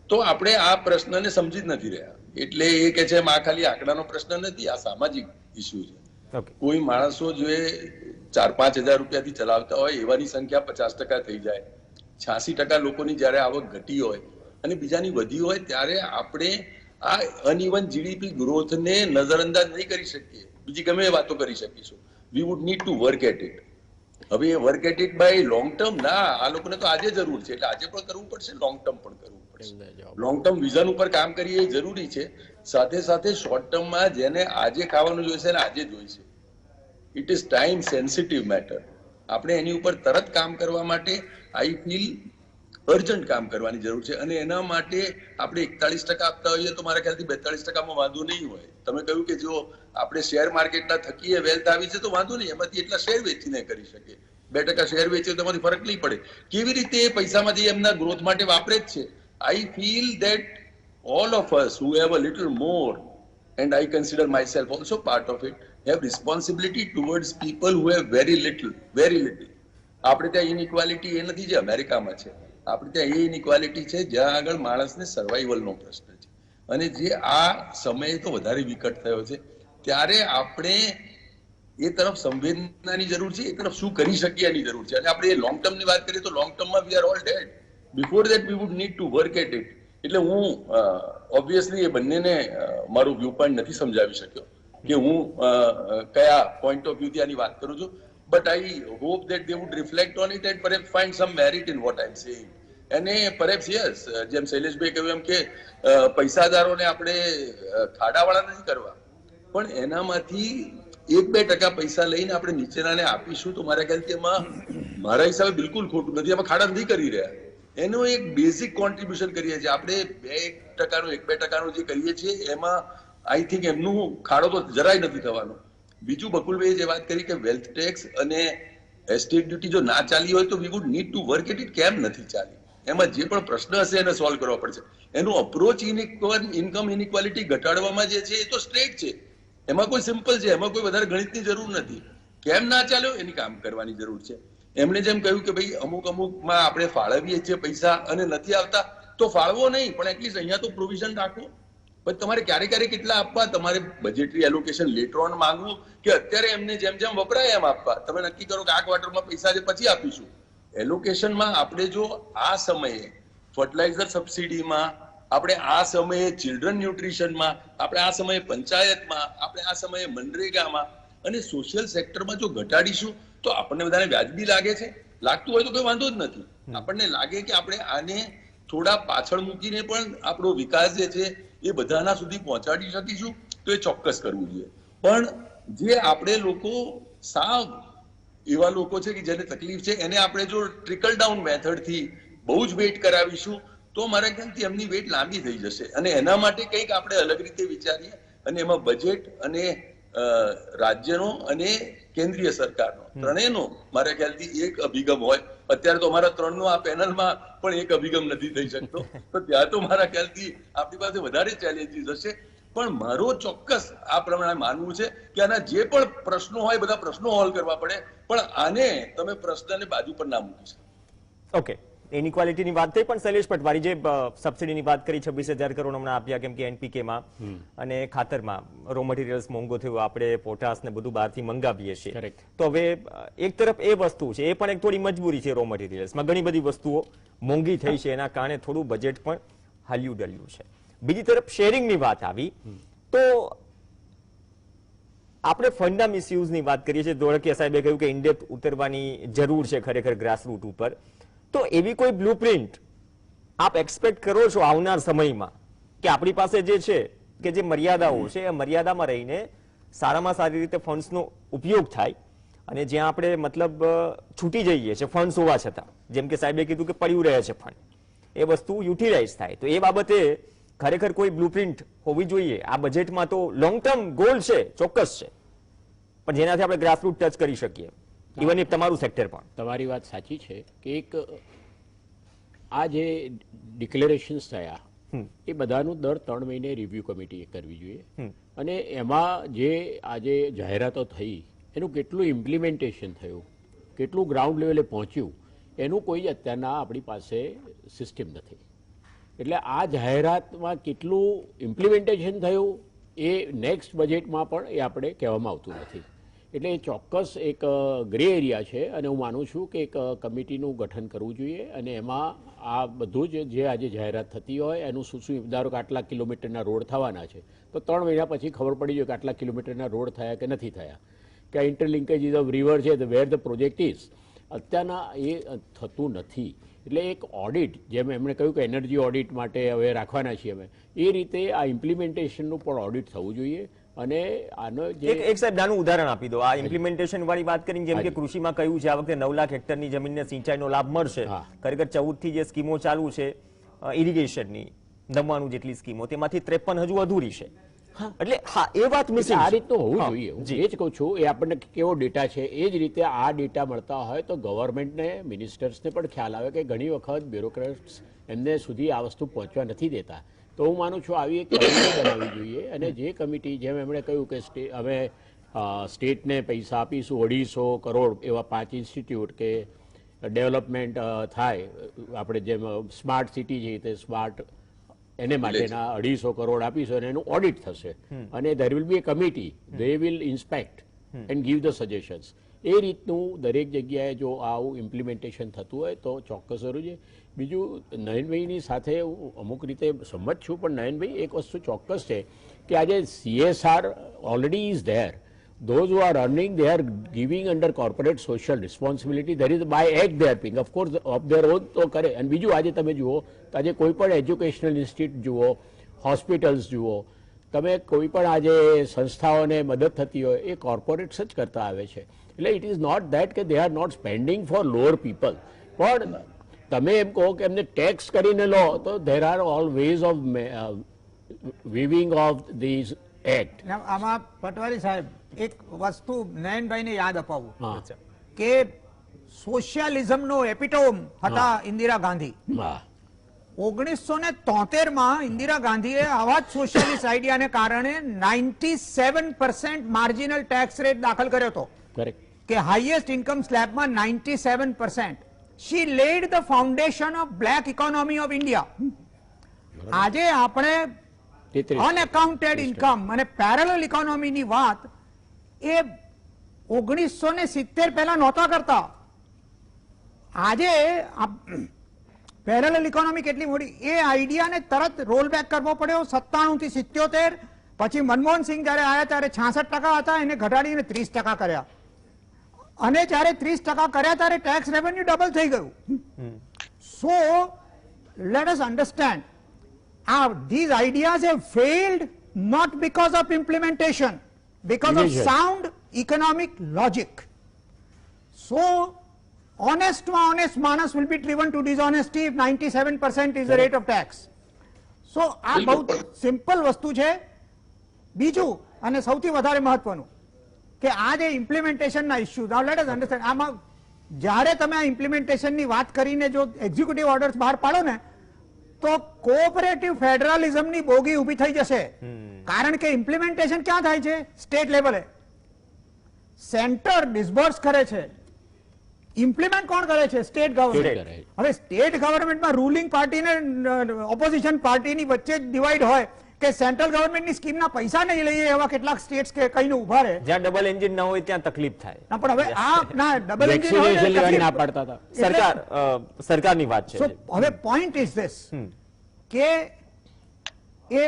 તો આપણે આ પ્રશ્નને સમજી જ નથી રહ્યા. એટલે એ કે છે આ ખાલી આંકડાનો પ્રશ્ન નથી, આ સામાજિક ઇસ્યુ છે. કોઈ માણસો જો 4-5 હજાર રૂપિયાથી ચલાવતા હોય એવાની સંખ્યા 50% થઈ જાય, 86% લોકોની જયારે આવક ઘટી હોય અને બીજાની વધી હોય, ત્યારે આપણે આ અનઇવન જીડીપી ગ્રોથને નજરઅંદાજ નહીં કરી શકીએ. બીજી ગમે એ વાતો કરી શકીશું. We would need to work at it. હવે એ work at it by long term ના, આ લોકોને તો આજે જરૂર છે એટલે આજે પણ કરવું પડશે, લોંગ ટર્મ પણ કરવું પડશે. લોંગ ટર્મ વિઝન ઉપર કામ કરીએ એ જરૂરી છે, સાથે સાથે શોર્ટ ટર્મમાં જેને આજે ખાવાનું જોઈશે ને આજે જોઈશે. It is time sensitive matter. આપણે એની ઉપર તરત કામ કરવા માટે આઈ ફીલ અર્જન્ટ કામ કરવાની જરૂર છે, અને એના માટે આપણે 41% આપતા હોઈએ તો મારા ખ્યાલથી 42%માં વાંધો નહીં હોય. તમે કહ્યું કે જો આપણે શેર માર્કેટના થકીએ વેલ્થ આવી છે તો વાંધો નહીં, એમાંથી એટલા શેર વેચીને કરી શકીએ. 2% શેર વેચીએ તો એમાંથી ફરક નહીં પડે. કેવી રીતે એ પૈસામાંથી એમના ગ્રોથ માટે વાપરે જ છે. I feel that all of us who have a little more, and I consider myself also part of it, have responsibility towards people who have very little. આપણે ત્યાં ઇનઇક્વાલિટી એ નથી જે અમેરિકામાં છે, આપણે ત્યાં એ ઇનઇક્વાલિટી છે જ્યાં આગળ માણસને સર્વાઈવલનો પ્રશ્ન છે, અને જે આ સમય તો વધારે વિકટ થયો છે, ત્યારે આપણે એ તરફ સંવેદનાની જરૂર છે, એ તરફ શું કરી શકીએ એની જરૂર છે. અને આપણે એ લોંગ ટર્મની વાત કરીએ તો લોંગ ટર્મમાં we are all dead. Before that we would need to work at it. એટલે હું ઓબ્વિયસલી એ બંનેને મારું વ્યૂ પોઈન્ટ નથી સમજાવી શક્યો કે હું કયા પોઈન્ટ ઓફ વ્યૂથી આની વાત કરું છું, but I hope that they would reflect on it and perhaps find some merit in what I am saying. અને પરહેપ્સ યસ, જેમ શૈલેષભાઈ કહ્યું એમ કે પૈસાદારોને આપણે ખાડાવાળા નથી કરવા, પણ એનામાંથી 1-2% પૈસા લઈને આપણે નીચેનાને આપીશું તો મારા ખ્યાલથી એમાં મારા હિસાબે બિલકુલ ખોટું નથી. એમાં ખાડા નથી કરી રહ્યા, એનું એક બેઝિક કોન્ટ્રીબ્યુશન કરીએ છીએ આપણે. 1% જે કરીએ છીએ એમાં આઈ થિંક એમનું ખાડો તો જરાય નથી થવાનો. બીજું બકુલભાઈએ જે વાત કરી કે વેલ્થ ટેક્સ અને એસ્ટેટ ડ્યુટી જો ના ચાલી હોય તો we would need to work at it. કેમ નથી ચાલી, એમાં જે પણ પ્રશ્ન હશે એને સોલ્વ કરવા પડશે. એનું અપ્રોચ ઇન્કમ ઇનઇક્વાલિટી ઘટાડવામાં જે છે એ તો સ્ટ્રેટ છે, એમાં કોઈ સિમ્પલ છે, એમાં કોઈ વધારે ગણિતની જરૂર નથી. કેમ ના ચાલ્યો એની કામ કરવાની જરૂર છે. એમણે જેમ કહ્યું કે ભાઈ અમુકમાં આપણે ફાળવીએ છીએ પૈસા અને નથી આવતા, તો ફાળવો નહીં, પણ એટલીસ્ટ અહીંયા તો પ્રોવિઝન રાખો. પછી તમારે ક્યારે કેટલા આપવા, તમારે બજેટરી એલોકેશન લેટર ઓન માંગવું કે અત્યારે એમને જેમ જેમ વપરાય એમ આપવા. તમે નક્કી કરો કે આ ક્વાર્ટરમાં પૈસા છે પછી આપીશું. એલોકેશનમાં આપણે જો આ સમયે ફર્ટિલાઇઝર સબસિડીમાં, આપણે આ સમયે ચિલ્ડ્રન ન્યુટ્રિશનમાં, આપણે આ સમયે પંચાયતમાં, આપણે આ સમયે મનરેગામાં અને સોશિયલ સેક્ટરમાં જો ઘટાડીશું તો આપણને બધાને વ્યાજબી લાગે છે. લાગતું હોય તો કોઈ વાંધો જ નથી. આપણને લાગે કે આપણે આને થોડા પાછળ મૂકીને પણ આપણો વિકાસ જે છે એ બધાના સુધી પહોંચાડી શકીશું તો એ ચોક્કસ કરવું જોઈએ. પણ જે આપણે લોકો સાવ એવા લોકો છે કે જેને તકલીફ છે એને આપણે જો ટ્રિકલ ડાઉન મેથડથી બહુ જ વેઇટ કરાવીશું તો મારા ખ્યાલથી એમની વેઇટ લાંબી થઈ જશે. અને એના માટે કંઈક આપણે અલગ રીતે વિચારીએ અને એમાં બજેટ અને રાજ્યનો અને કેન્દ્રીય સરકારનો ત્રણેયનો મારા ખ્યાલથી એક અભિગમ હોય. અત્યારે તો અમારા ત્રણનો આ પેનલમાં પણ એક અભિગમ નથી થઈ શકતો, તો ત્યાં તો મારા ખ્યાલથી આપણી પાસે વધારે ચેલેન્જીસ હશે. પણ મારો ચોક્કસ આ પ્રમાણે માનવું છે કે આના જે પણ પ્રશ્નો હોય બધા પ્રશ્નો હોલ કરવા પડે, પણ આને તમે પ્રશ્નને બાજુ પર ના મૂકી શકો. ઓકે, ઇનઇક્વાલિટીની વાત થઈ, પણ શૈલેષ પટવારી જે સબસિડીની વાત કરી 26,000 કરોડ હમણાં આપ્યા, કેમ કે એનપીકેમાં અને ખાતરમાં રો મટીરિયલ્સ મોંઘો થયું, આપણે પોટાસ ને બધું બહારથી મંગાવીએ છીએ. તો હવે એક તરફ એ વસ્તુ છે, એ પણ એક થોડી મજબૂરી છે. રો મટીરિયલ્સમાં ઘણી બધી વસ્તુઓ મોંઘી થઈ છે, એના કારણે થોડું બજેટ પણ હલ્યું ડલ્યું છે. બીજી તરફ શેરિંગની વાત આવી તો આપણે ફંડના મિસયુઝની વાત કરીએ છીએ. ધોળકિયા સાહેબે કહ્યું કે ઇનડેપ્થ ઉતરવાની જરૂર છે ખરેખર ગ્રાસરૂટ ઉપર. તો એવી કોઈ બ્લુપ્રિન્ટ આપ એક્સપેક્ટ કરો છો આવનાર સમયમાં કે આપણી પાસે જે છે કે જે મર્યાદાઓ છે એ મર્યાદામાં રહીને સારામાં સારી રીતે ફંડ્સનો ઉપયોગ થાય અને જ્યાં આપણે મતલબ છૂટી જઈએ છીએ ફંડ્સ હોવા છતાં, જેમ કે સાહેબે કીધું કે પડ્યું રહે છે ફંડ, એ વસ્તુ યુટિલાઇઝ થાય. તો એ બાબતે ખરેખર કોઈ બ્લુપ્રિન્ટ હોવી જોઈએ. આ બજેટમાં તો લોંગ ટર્મ ગોલ છે, ચોક્કસ છે, પણ જેનાથી આપણે ગ્રાસરૂટ ટચ કરી શકીએ, ઇવન ઇફ તમારું સેક્ટર પણ. તમારી વાત સાચી છે કે એક આ જે ડિક્લેરેશન્સ થયા એ બધાનું દર 3 મહિને રિવ્યુ કમિટી કરવી જોઈએ અને એમાં જે આજે જાહેરાતો થઈ એનું કેટલું ઇમ્પ્લિમેન્ટેશન થયું, કેટલું ગ્રાઉન્ડ લેવલે પહોંચ્યું, એનું કોઈ અત્યારના આપણી પાસે સિસ્ટમ નથી. એટલે આ જાહેરાતમાં કેટલું ઇમ્પ્લિમેન્ટેશન થયું એ નેક્સ્ટ બજેટમાં પણ એ આપણે કહેવામાં આવતું નથી. એટલે એ ચોક્કસ એક ગ્રે એરિયા છે અને હું માનું છું કે એક કમિટીનું ગઠન કરવું જોઈએ અને એમાં આ બધું જ જે આજે જાહેરાત થતી હોય એનું શું ધારો કે આટલા કિલોમીટરના રોડ થવાના છે તો 3 મહિના પછી ખબર પડી જાય કે આટલા કિલોમીટરના રોડ થયા કે નથી થયા, કે ઇન્ટરલિંકેજ ઓફ રિવર છે વેર ધ પ્રોજેક્ટ ઇઝ. અત્યારના એ થતું નથી. એટલે એક ઓડિટ, જેમ એમણે કહ્યું કે એનર્જી ઓડિટ માટે હવે રાખવાના છીએ અમે, એ રીતે આ ઇમ્પ્લિમેન્ટેશનનું પણ ઓડિટ થવું જોઈએ. અને આનો જે એક સાહેબ નાનું ઉદાહરણ આપી દો. આ ઇમ્પ્લિમેન્ટેશન વાળી વાત કરીને જેમ કે કૃષિમાં કહ્યું છે આ વખતે 9 લાખ હેક્ટરની જમીનને સિંચાઈનો લાભ મળશે. ખરેખર 14 થી જે સ્કીમો ચાલુ છે ઇરિગેશનની 99 જેટલી સ્કીમો, તેમાંથી 53 હજુ અધૂરી છે. એટલે હા, એ વાત મિસિંગ આ રીતનું હોવું જોઈએ. હું એ જ કહું છું, એ આપણને કેવો ડેટા છે એ જ રીતે આ ડેટા મળતા હોય તો ગવર્મેન્ટને, મિનિસ્ટર્સને પણ ખ્યાલ આવે કે ઘણી વખત બ્યુરોક્રેટ્સ એમને સુધી આ વસ્તુ પહોંચવા નથી દેતા. તો હું માનું છું આવી એક કમિટી બનાવવી જોઈએ અને જે કમિટી, જેમ એમણે કહ્યું કે અમે સ્ટેટને પૈસા આપીશું 250 કરોડ એવા 5 ઇન્સ્ટિટ્યૂટ કે ડેવલપમેન્ટ થાય, આપણે જેમ સ્માર્ટ સિટી છે તે સ્માર્ટ એને માટેના 250 કરોડ આપીશું અને એનું ઓડિટ થશે અને there will be a committee, they will inspect and give the suggestions. એ રીતનું દરેક જગ્યાએ જો આવું ઇમ્પ્લિમેન્ટેશન થતું હોય તો ચોક્કસ જરૂર છે. બીજું, નયનભાઈની સાથે હું અમુક રીતે સંમત છું, પણ નયનભાઈ એક વસ્તુ ચોક્કસ છે કે આજે CSR already is there. Those who are earning, they are giving under corporate social responsibility. That is by act they are paying. Of course, of their own તો કરે. અને બીજું, આજે તમે જુઓ તો આજે કોઈ પણ એજ્યુકેશનલ ઇન્સ્ટિટ્યૂટ જુઓ, હોસ્પિટલ્સ જુઓ, તમે કોઈ પણ આજે સંસ્થાઓને મદદ થતી હોય એ કોર્પોરેટ્સ જ કરતા આવે છે. એટલે ઇટ ઇઝ નોટ ધેટ કે they are not spending for lower people, પણ તમે એમ કહો કે એમને ટેક્સ કરીને લો તો there are all ways of waiving of these act. આમાં પટવારી સાહેબ એક વસ્તુ નયનભાઈને યાદ અપાવું કે સોશિયાલિઝમનો એપિટોમ હતા ઇન્દિરા ગાંધી. 1973માં ઇન્દિરા ગાંધીએ આવા જ સોશિયાલિસ્ટ આઈડિયાને કારણે 97% માર્જિનલ ટેક્સ રેટ દાખલ કર્યો હતો કે highest income સ્લેબમાં 97%. She laid the foundation of black economy of India. આજે આપણે 33. અનએકાઉન્ટેડ ઇન્કમ અને પેરેલલ ઇકોનોમીની વાત એ 1970 પહેલા નહોતા કરતા. આજે પેરેલલ ઇકોનોમી કેટલી મોટી, એ આઈડિયાને તરત રોલ બેક કરવો પડ્યો 97 થી 77. પછી મનમોહન સિંહ જયારે આવ્યા ત્યારે 66% હતા, એને ઘટાડીને 30% કર્યા, અને જયારે 30% કર્યા ત્યારે ટેક્સ રેવન્યુ ડબલ થઈ ગયું. સો let us understand, these ideas have failed not because of implementation, because of Vision. sound economic logic. So honest manas will be driven to dishonesty if 97% is the rate of tax. So આ બહુ simple વસ્તુ છે. બીજું અને સૌથી વધારે મહત્વનું કે આ જે ઇમ્પ્લિમેન્ટેશનના issue, now let us understand, આમાં જ્યારે તમે આ ઇમ્પ્લિમેન્ટેશનની વાત કરીને જો એક્ઝિક્યુટિવ ઓર્ડર્સ બહાર પાડો ને તો કોઓપરેટિવ ફેડરલિઝમની બોગી ઊભી થઈ જશે. કારણ કે ઇમ્પ્લિમેન્ટેશન ક્યાં થાય છે? સ્ટેટ લેવલે. સેન્ટર ડિસ્બર્સ કરે છે, ઇમ્પ્લિમેન્ટ કોણ કરે છે? State government. હવે સ્ટેટ ગવર્મેન્ટમાં રૂલિંગ પાર્ટી ને ઓપોઝિશન પાર્ટીની વચ્ચે જ ડિવાઈડ હોય કે સેન્ટ્રલ ગવર્મેન્ટની સ્કીમના પૈસા નહીં લઈએ, એવા કેટલાક સ્ટેટ્સ કે કઈને ઉભા રહે. જ્યાં ડબલ એન્જિન ના હોય ત્યાં તકલીફ થાય. ના પણ હવે આ ના ડબલ એન્જિન હોય Vaccination એટલે લેવાની ના તકલીફ. પાડતા હતા. સરકારની વાત છે. So, હવે point is this, કે એ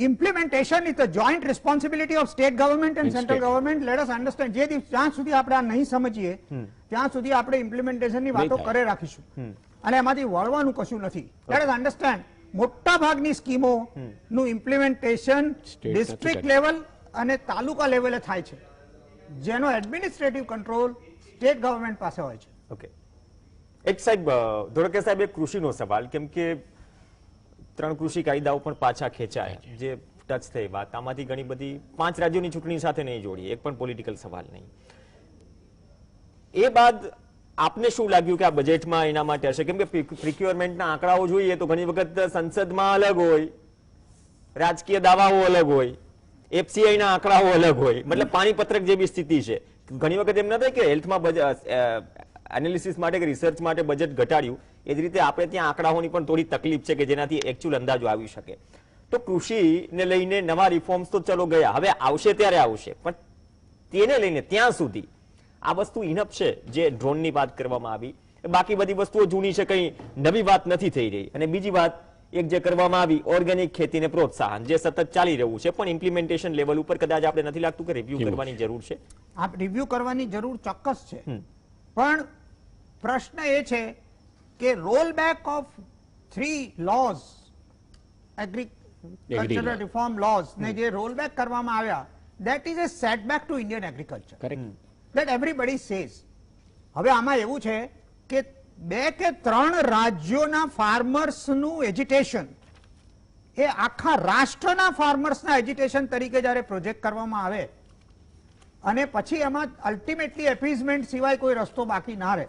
implementation is the joint responsibility of state government and central state. government. Let us understand, જે દિવસ જ્યાં સુધી આપણે આ નહીં સમજીએ ત્યાં સુધી આપણે implementation ની વાતો થાય. કરે રાખીશું અને એમાંથી વળવાનું કશું નથી. Let us understand, મોટા ભાગની સ્કીમો નું ઇમ્પ્લિમેન્ટેશન State ડિસ્ટ્રિક્ટ નથી લેવલ અને તાલુકા લેવલે થાય છે, જેનો એડમિનિસ્ટ્રેટિવ કંટ્રોલ સ્ટેટ ગવર્મેન્ટ પાસે હોય છે. ઓકે, એક સાહેબ ધોળકે સાહેબ, એક કૃષિનો સવાલ, કેમ કે 3 કૃષિ કાયદાઓ પણ પાછા ખેંચાયા, જે ટચ થઈ વાત. આમાંથી ઘણી બધી 5 રાજ્યોની ચૂંટણી સાથે નહીં જોડી, એક પણ પોલિટિકલ સવાલ નહીં. એ બાદ આપને શું લાગ્યું કે આ બજેટમાં એના માટે હશે? કેમ કે પ્રિક્યોરમેન્ટના આંકડાઓ જોઈએ તો ઘણી વખત સંસદમાં અલગ હોય, રાજકીય દાવાઓ અલગ હોય, FCI ના આંકડાઓ અલગ હોય, મતલબ પાણીપત્રક જેવી સ્થિતિ છે. ઘણી વખત એમ ન થાય કે હેલ્થમાં એનાલિસિસ માટે કે રિસર્ચ માટે બજેટ ઘટાડ્યું, એ જ રીતે આપણે ત્યાં આંકડાઓની પણ થોડી તકલીફ છે કે જેનાથી એકચ્યુઅલ અંદાજો આવી શકે. તો કૃષિને લઈને નવા રિફોર્મ્સ તો ચલો ગયા, હવે આવશે ત્યારે આવશે, પણ તેને લઈને ત્યાં સુધી આ વસ્તુ ઇનફ છે? જે ડ્રોનની વાત કરવામાં આવી, બાકી બધી વસ્તુઓ જૂની છે, કઈ નવી વાત નથી થઈ રહી. અને બીજી વાત એક જે કરવામાં આવી ઓર્ગેનિક ખેતીને પ્રોત્સાહન, જે સતત ચાલી રહ્યું છે, પણ ઇમ્પ્લિમેન્ટેશન લેવલ ઉપર કદાચ આપણે નથી લાગતું કે રિવ્યુ કરવાની જરૂર છે? આપ રિવ્યુ કરવાની જરૂર ચોક્કસ છે, પણ પ્રશ્ન એ છે કે roll back of 3 laws, agricultural law. Reform laws ને જે રોલ બેક કરવામાં આવ્યા, that is a setback to Indian agriculture. Correct. That everybody says. હવે આમાં એવું છે કે 2 કે 3 રાજ્યોના ફાર્મર્સનું એજિટેશન એ આખા રાષ્ટ્રના ફાર્મર્સના એજિટેશન તરીકે જ્યારે પ્રોજેક્ટ કરવામાં આવે અને પછી એમાં અલ્ટિમેટલી એપીઝમેન્ટ સિવાય કોઈ રસ્તો બાકી ના રહે,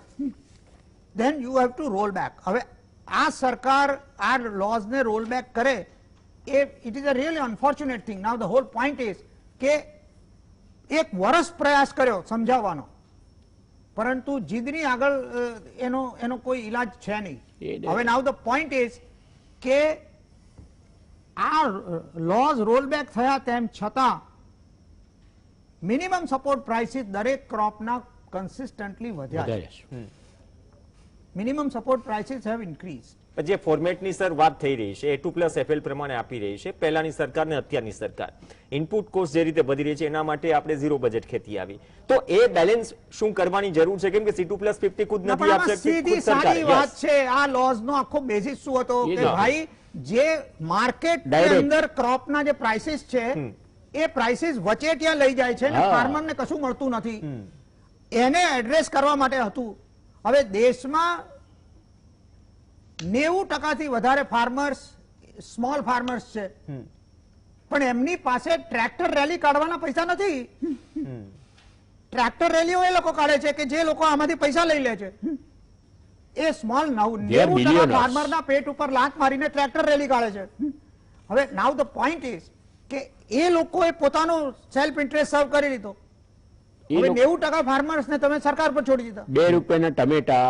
then you have to roll back. હવે આ સરકાર આ લોઝને રોલ બેક કરે, it is a really unfortunate thing. Now the whole point is કે એક વર્ષ પ્રયાસ કર્યો સમજાવવાનો, પરંતુ જીદની આગળ એનો કોઈ ઇલાજ છે નહીં. હવે નાઉ ધ પોઈન્ટ ઇઝ કે આ લોઝ રોલ બેક થયા તેમ છતાં મિનિમમ સપોર્ટ પ્રાઇસીસ દરેક ક્રોપના કન્સિસ્ટન્ટલી વધ્યા છે. Minimum support prices have increase. જે ફોર્મેટની સર વાત થઈ રહી છે, A2+FL પ્રમાણે આપી રહી છે પહેલાની સરકાર ને અત્યારની સરકાર, ઇનપુટ કોસ્ટ જે રીતે વધી રહી છે એના માટે આપણે ઝીરો બજેટ ખેતી આવી, તો એ બેલેન્સ શું કરવાની જરૂર છે? કેમ કે C2+50 ખુદ નથી આપી શકતી સીધી ખુદ સરકાર. સાદી વાત Yes. છે, આ લોઝ નો આખો બેઝિસ શું હતો એ કે જ. ભાઈ જે માર્કેટ ની Direct. અંદર ક્રોપના જે પ્રાઇસીસ છે એ પ્રાઇસીસ વચેટિયા લઈ જાય છે ને હા. ફાર્મરને કશું મળતું નથી, એને એડ્રેસ કરવા માટે હતું. હવે દેશમાં 90% વધારે ફાર્મર્સ સ્મોલ ફાર્મર્સ છે, પણ એમની પાસે ટ્રેક્ટર રેલી કાઢવાના પૈસા નથી. ટ્રેક્ટર રેલીઓ એ લોકો કાઢે છે કે જે લોકો આમાંથી પૈસા લઈ લે છે. એ સ્મોલ 90% billionaires. ફાર્મરના પેટ ઉપર લાત મારીને ટ્રેક્ટર રેલી કાઢે છે. હવે નાઉ ધ પોઈન્ટ ઇઝ કે એ લોકોએ પોતાનો સેલ્ફ ઇન્ટરેસ્ટ સર્વ કરી લીધો. એ હવે લોકો- 90% ફાર્મર્સ ને તમે સરકાર પર છોડી દીધા. 2 રૂપિયાના ટમેટા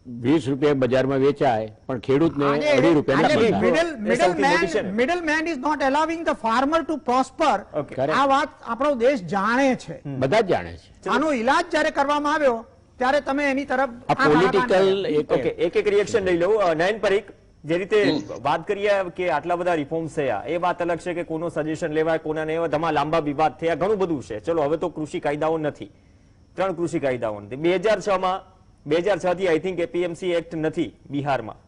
20 રૂપિયા બજારમાં વેચાય પણ ખેડૂતને આજે 2.5 રૂપિયા આજે ના મળે. એ સૌથી મોટી છે ને. middleman is not allowing the farmer to prosper. Okay. Correct. આ વાત આપણો દેશ જાણે છે. બધા જ જાણે છે. આનો ઈલાજ જ્યારે કરવામાં આવ્યો ત્યારે તમે એની તરફ આ આંખ આડા પોલિટિકલ ઓકે, એક રિએક્શન લઈ લઉં. નયન પરીખ, જે રીતે વાત કરીએ કે આટલા બધા રિફોર્મ્સ થયા, એ વાત અલગ છે કે કોનો સજેશન લેવાય, કોના નહીં, તમારા લાંબા વિવાદ થયા, ઘણું બધું છે. ચલો, હવે તો કૃષિ કાયદાઓ નથી, 3 કૃષિ કાયદાઓ નથી. 2006 થી આઈ થિંક એપીએમસી એક્ટ નથી બિહારમાં,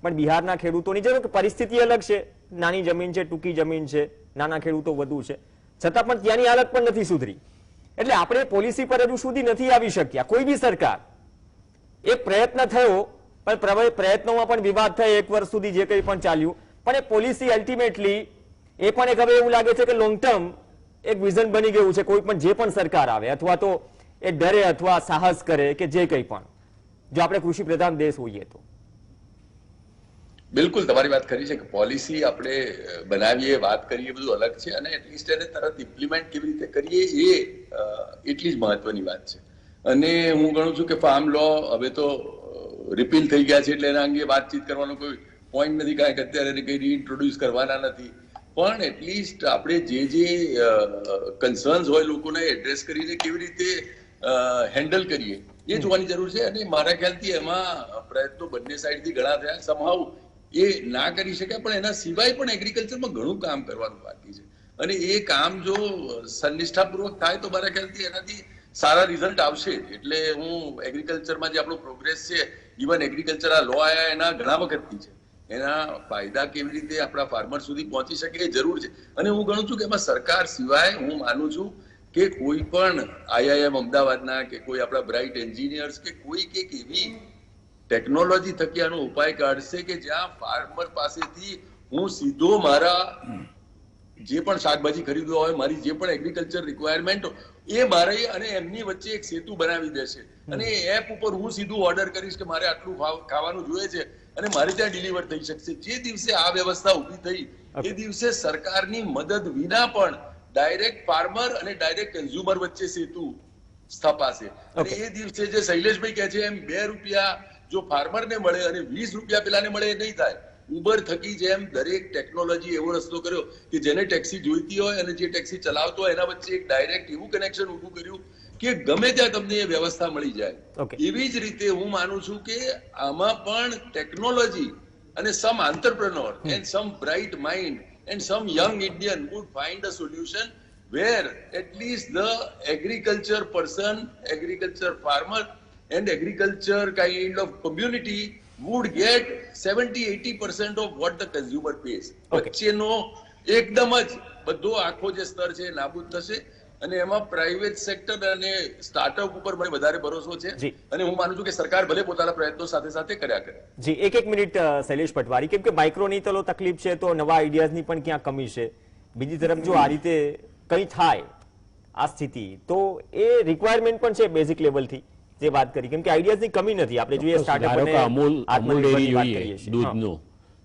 પણ બિહારના ખેડૂતોની જરૂર પરિસ્થિતિ અલગ છે. નાની જમીન છે, ટૂંકી જમીન છે, નાના ખેડૂતો વધુ છે, છતાં પણ ત્યાંની હાલત પણ નથી સુધરી. એટલે આપણે પોલિસી પર હજુ સુધી નથી આવી શક્યા, કોઈ બી સરકાર. એક પ્રયત્ન થયો, પણ પ્રયત્નોમાં પણ વિવાદ થયો, 1 વર્ષ સુધી જે કંઈ પણ ચાલ્યું, પણ એ પોલિસી અલ્ટિમેટલી એ પણ એક હવે એવું લાગે છે કે લોંગ ટર્મ એક વિઝન બની ગયું છે. કોઈ પણ જે પણ સરકાર આવે અથવા તો એ ડરે અથવા સાહસ કરે કે જે કંઈ પણ, જો આપણે કૃષિ પ્રધાન દેશ હોઈએ તો. બિલકુલ તમારી વાત કરી છે કે પોલિસી આપણે બનાવીએ, વાત કરીએ, બધું અલગ છે, અને એટલીસ્ટ એને તરત ઇમ્પ્લિમેન્ટ કેવી રીતે કરીએ એ એટલી જ મહત્વની વાત છે. અને હું ગણું છું કે ફાર્મ લો હવે તો રિપીલ થઈ ગયા છે, એટલે એના અંગે વાતચીત કરવાનો કોઈ પોઈન્ટ નથી, કારણ કે અત્યારે કંઈ રીઇન્ટ્રોડ્યુસ કરવાના નથી. પણ એટલીસ્ટ આપણે જે કન્સર્ન્સ હોય લોકોને એડ્રેસ કરીને કેવી રીતે હેન્ડલ કરીએ એ જોવાની જરૂર છે. અને મારા ખ્યાલથી એમાં પ્રયત્નો બંને સાઈડથી ઘણા થયા, સમહાવ એ ના કરી શકાય, પણ એના સિવાય પણ એગ્રીકલ્ચરમાં ઘણું કામ કરવાનું બાકી છે. અને એ કામ જો સંનિષ્ઠાપૂર્વક થાય તો મારા ખ્યાલથી એનાથી સારા રિઝલ્ટ આવશે. એટલે હું એગ્રીકલ્ચરમાં જે આપણો પ્રોગ્રેસ છે, ઇવન એગ્રીકલ્ચર આ લો આયા એના ઘણા વખતથી છે, એના ફાયદા કેવી રીતે આપણા ફાર્મર સુધી પહોંચી શકે એ જરૂર છે. અને હું ગણું છું કે એમાં સરકાર સિવાય હું માનું છું કે કોઈ પણ આઈઆઈએમ અમદાવાદના કે કોઈ આપણા બ્રાઇટ એન્જિનિયર્સ કે કોઈ એક એવી ટેકનોલોજી થકી આનો ઉપાય કાઢશે કે જ્યાં ફાર્મર પાસેથી હું સીધો મારા જે પણ શાકભાજી ખરીદવા હોય, મારી જે પણ એગ્રીકલ્ચર રિક્વાયરમેન્ટ એ મારે અને એમની વચ્ચે એક સેતુ બનાવી દેશે. અને એપ ઉપર હું સીધું ઓર્ડર કરીશ કે મારે આટલું ખાવાનું જોઈએ છે અને મારે ત્યાં ડિલિવર થઈ શકશે. જે દિવસે આ વ્યવસ્થા ઊભી થઈ એ દિવસે સરકારની મદદ વિના પણ ડાયરેક્ટ ફાર્મર અને ડાયરેક્ટ કન્ઝ્યુમર વચ્ચે સેતુ સ્થપાશે. અને એ દિવસે જે શૈલેષભાઈ કહે છે એમ 2 રૂપિયા જો ફાર્મરને મળે અને 20 રૂપિયા પેલાને મળે એ નહીં થાય. ઉબર થકી જેમ દરેક ટેકનોલોજી એવો રસ્તો કર્યો કે જેને ટેક્સી જોઈતી હોય અને જે ટેક્સી ચલાવતો હોય એના વચ્ચે એક ડાયરેક્ટ એવું કનેક્શન ઊભું કર્યું કે ગમે ત્યાં તમને એ વ્યવસ્થા મળી જાય. એવી જ રીતે હું માનું છું કે આમાં પણ ટેકનોલોજી અને some entrepreneur and some bright mind and some young Indian would find a solution where at least the agriculture person, agriculture farmer and agriculture kind of community would get 70-80% of what the consumer pays. વચ્ચેનો એકદમ જ બધો આખો જે સ્તર છે નાબૂદ થશે. અને એમાં પ્રાઇવેટ સેક્ટર અને સ્ટાર્ટઅપ ઉપર મને વધારે ભરોસો છે. અને હું માનું છું કે સરકાર ભલે પોતાના પ્રયત્નો સાથે સાથે કર્યા કરે. જી, એક મિનિટ શૈલેષ પટવારી, કેમ કે માઇક્રોની તો તકલીફ છે, તો નવા આઈડિયાઝની પણ ક્યાં કમી છે. બીજી તરફ જો આ રીતે કંઈ થાય આ સ્થિતિ, તો એ રિક્વાયરમેન્ટ પણ છે બેઝિક લેવલથી જે વાત કરી, કેમ કે આઈડિયાઝની કમી નથી. આપણે જોઈએ સ્ટાર્ટઅપ અને અમૂલ ડેરી જોઈએ દૂધનું,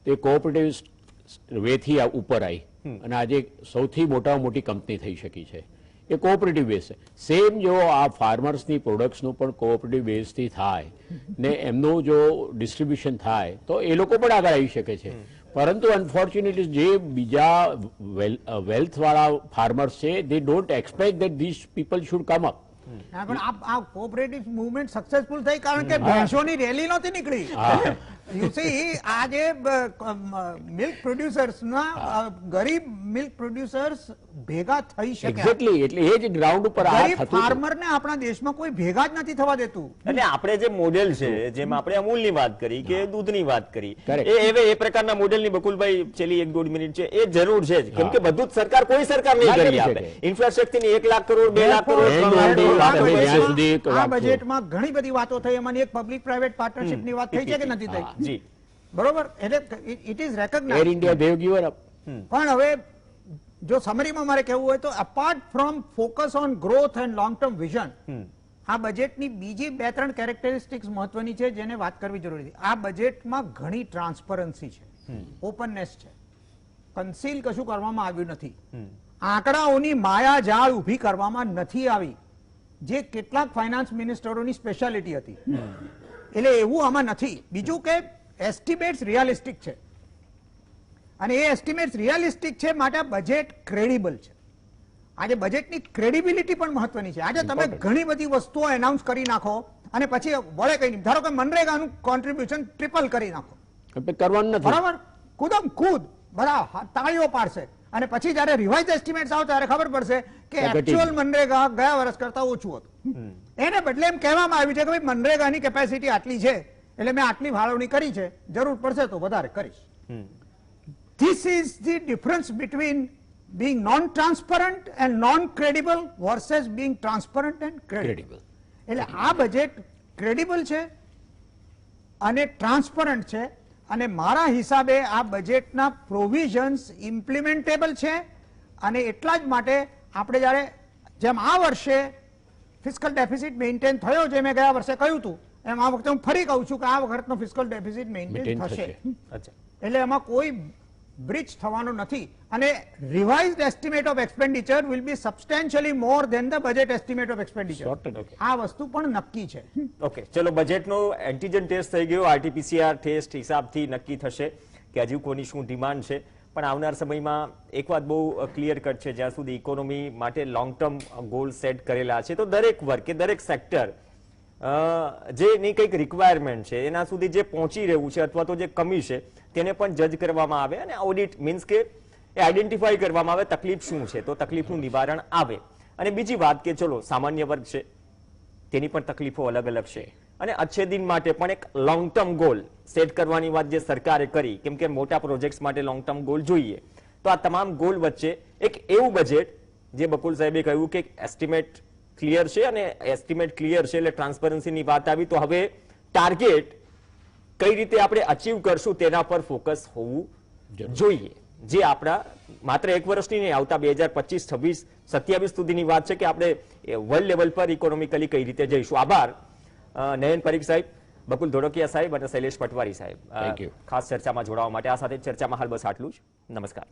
તે કોઓપરેટિવ વેથી ઉપર આવી અને આજે સૌથી મોટામાં મોટી કંપની થઈ શકી છે. એ કોઓપરેટિવ બેઝ છે. સેમ જો આ ફાર્મર્સની પ્રોડક્ટ્સનું પણ કોઓપરેટિવ બેઝથી થાય ને એમનું જો ડિસ્ટ્રીબ્યુશન થાય તો એ લોકો પણ આગળ આવી શકે છે. પરંતુ અનફોર્ચ્યુનેટલી જે બીજા વેલ્થ વાળા ફાર્મર્સ છે, they don't expect that this people should come up. પણ આ કોઓપરેટિવ મુવમેન્ટ સક્સેસફુલ થઈ કારણ કે ભેંસોની રેલી નહોતી નીકળી. યુ સી આ જે મિલ્ક પ્રોડ્યુસર્સના ગરીબ મિલ્ક પ્રોડ્યુસર્સ ભેગા થઈ શકે. એક્ઝેક્ટલી, એટલે એ જ ગ્રાઉન્ડ ઉપર ગરીબ ફાર્મરને આપણા દેશમાં કોઈ ભેગા જ નથી થવા દેતું. એટલે આપણે જે મોડેલ છે, જેમ આપણે અમૂલની વાત કરી કે દૂધની વાત કરી, એ પ્રકારના મોડેલની બકુલભાઈ છેલ્લી 1-1.5 મિનિટ છે એ જરૂર છે જ, કેમ કે બધું જ સરકાર કોઈ સરકાર નહીં કરી આપે. ઇન્ફ્રાસ્ટ્રક્ચરની 1 લાખ કરોડ 2 લાખ કરોડ આ બજેટમાં ઘણી બધી વાતો થઈ, એમાં એક પબ્લિક પ્રાઇવેટ પાર્ટનરશિપની વાત થઈ છે કે નથી થઈ? જી બરોબર, એટલે it is recognised. Air India they've given up. પણ હવે જો સમરીમાં મારે કહેવું હોય તો apart from focus on growth and long term vision, આ બજેટની બીજી 2-3 કેરેક્ટરિસ્ટિક્સ મહત્વની છે જેને વાત કરવી જરૂરી છે. આ બજેટમાં ઘણી ટ્રાન્સપરન્સી છે, ઓપનનેસ છે, કન્સીલ કશું કરવામાં આવ્યું નથી, આંકડાઓની માયાજાળ ઊભી કરવામાં નથી આવી, જે કેટલાક ફાઇનાન્સ મિનિસ્ટરોની સ્પેશિયાલિટી હતી. એટલે એવું આમાં નથી. બીજું કે એસ્ટિમેટ્સ રિયાલિસ્ટિક છે અને એ એસ્ટિમેટ્સ રિયાલિસ્ટિક છે માટે બજેટ ક્રેડિબલ છે. આજે બજેટની ક્રેડિબિલિટી પણ મહત્વની છે. આજે તમે ઘણી બધી વસ્તુઓ એનાઉન્સ કરી નાખો અને પછી વળે કઈ નહીં. ધારો કે મનરેગાનું કોન્ટ્રીબ્યુશન ટ્રિપલ કરી નાખો, કરવાનું નથી, બરાબર, કૂદમ કૂદ બધા તાળીઓ પાડશે અને પછી જયારે રિવાઇઝ એસ્ટિમેટ્સ આવે ત્યારે ખબર પડશે કે એકચ્યુઅલ મનરેગા ગયા વર્ષ કરતા ઓછું હતું. એને બદલે એમ કહેવામાં આવ્યું છે કે ભાઈ મનરેગાની કેપેસિટી આટલી છે એટલે મેં આટલી ફાળવણી કરી છે, જરૂર પડશે તો વધારે કરીશ. This is the difference between being non-transparent and non-credible versus being transparent and credible. એટલે આ બજેટ ક્રેડિબલ છે અને ટ્રાન્સપરન્ટ છે અને મારા હિસાબે આ બજેટના પ્રોવિઝન્સ ઇમ્પ્લિમેન્ટેબલ છે અને એટલા જ માટે આપણે જ્યારે જેમ આ વર્ષે ફિસ્કલ ડેફિસિટ મેન્ટેન થયો જે મેં ગયા વર્ષે કહ્યું હતું એમ આ વખતે હું ફરી કહું છું કે આ વખતનો ફિસ્કલ ડેફિસિટ મેન્ટેન થશે. એટલે એમાં કોઈ બ્રિજ થવાનો નથી અને revised estimate of expenditure will be substantially more than the budget estimate of expenditure. આ વસ્તુ પણ નક્કી છે. ઓકે, ચલો બજેટનો એન્ટીજન ટેસ્ટ થઈ ગયો, આરટીપીસીઆર ટેસ્ટ હિસાબથી નક્કી થશે કે હજુ કોની શું ડિમાન્ડ છે. પણ આવનાર સમયમાં એક વાત બહુ ક્લિયર કટ છે, જ્યાં સુધી ઇકોનોમી માટે લોંગ ટર્મ ગોલ સેટ કરેલા છે તો દરેક વર્ગ કે દરેક સેક્ટર જેની કંઈક રિક્વાયરમેન્ટ છે એના સુધી જે પહોંચી રહ્યું છે અથવા તો જે કમી છે તેને પણ જજ કરવામાં આવે અને ઓડિટ મીન્સ કે એ આઈડેન્ટિફાઈ કરવામાં આવે તકલીફ શું છે તો તકલીફનું નિવારણ આવે. અને બીજી વાત કે ચલો સામાન્ય વર્ગ છે તેની પણ તકલીફો અલગ અલગ છે અને અચ્છેદિન માટે પણ એક લોંગ ટર્મ ગોલ સેટ કરવાની વાત જે સરકારે કરી, કેમ કે મોટા પ્રોજેક્ટ્સ માટે લોંગ ટર્મ ગોલ જોઈએ. તો આ તમામ ગોલ વચ્ચે એક એવું બજેટ જે બકુલ સાહેબે કહ્યું કે એસ્ટિમેટ ક્લિયર છે અને એસ્ટિમેટ ક્લિયર છે એટલે ટ્રાન્સપરન્સીની વાત આવી તો હવે ટાર્ગેટ કઈ રીતે આપણે અચીવ કરશું તેના પર ફોકસ હોવું જોઈએ. જે આપણા માત્ર એક વર્ષની નહીં આવતા 2025, 26, 27 સુધીની વાત છે કે આપણે વર્લ્ડ લેવલ પર ઇકોનોમિકલી કઈ રીતે જઈશું. આભાર નયન પરીખ સાહેબ, બકુલ ધોળકિયા સાહેબ અને શૈલેષ પટવારી સાહેબ ખાસ ચર્ચામાં જોડાવા માટે. આ સાથે ચર્ચામાં હાલ બસ આટલું જ. નમસ્કાર.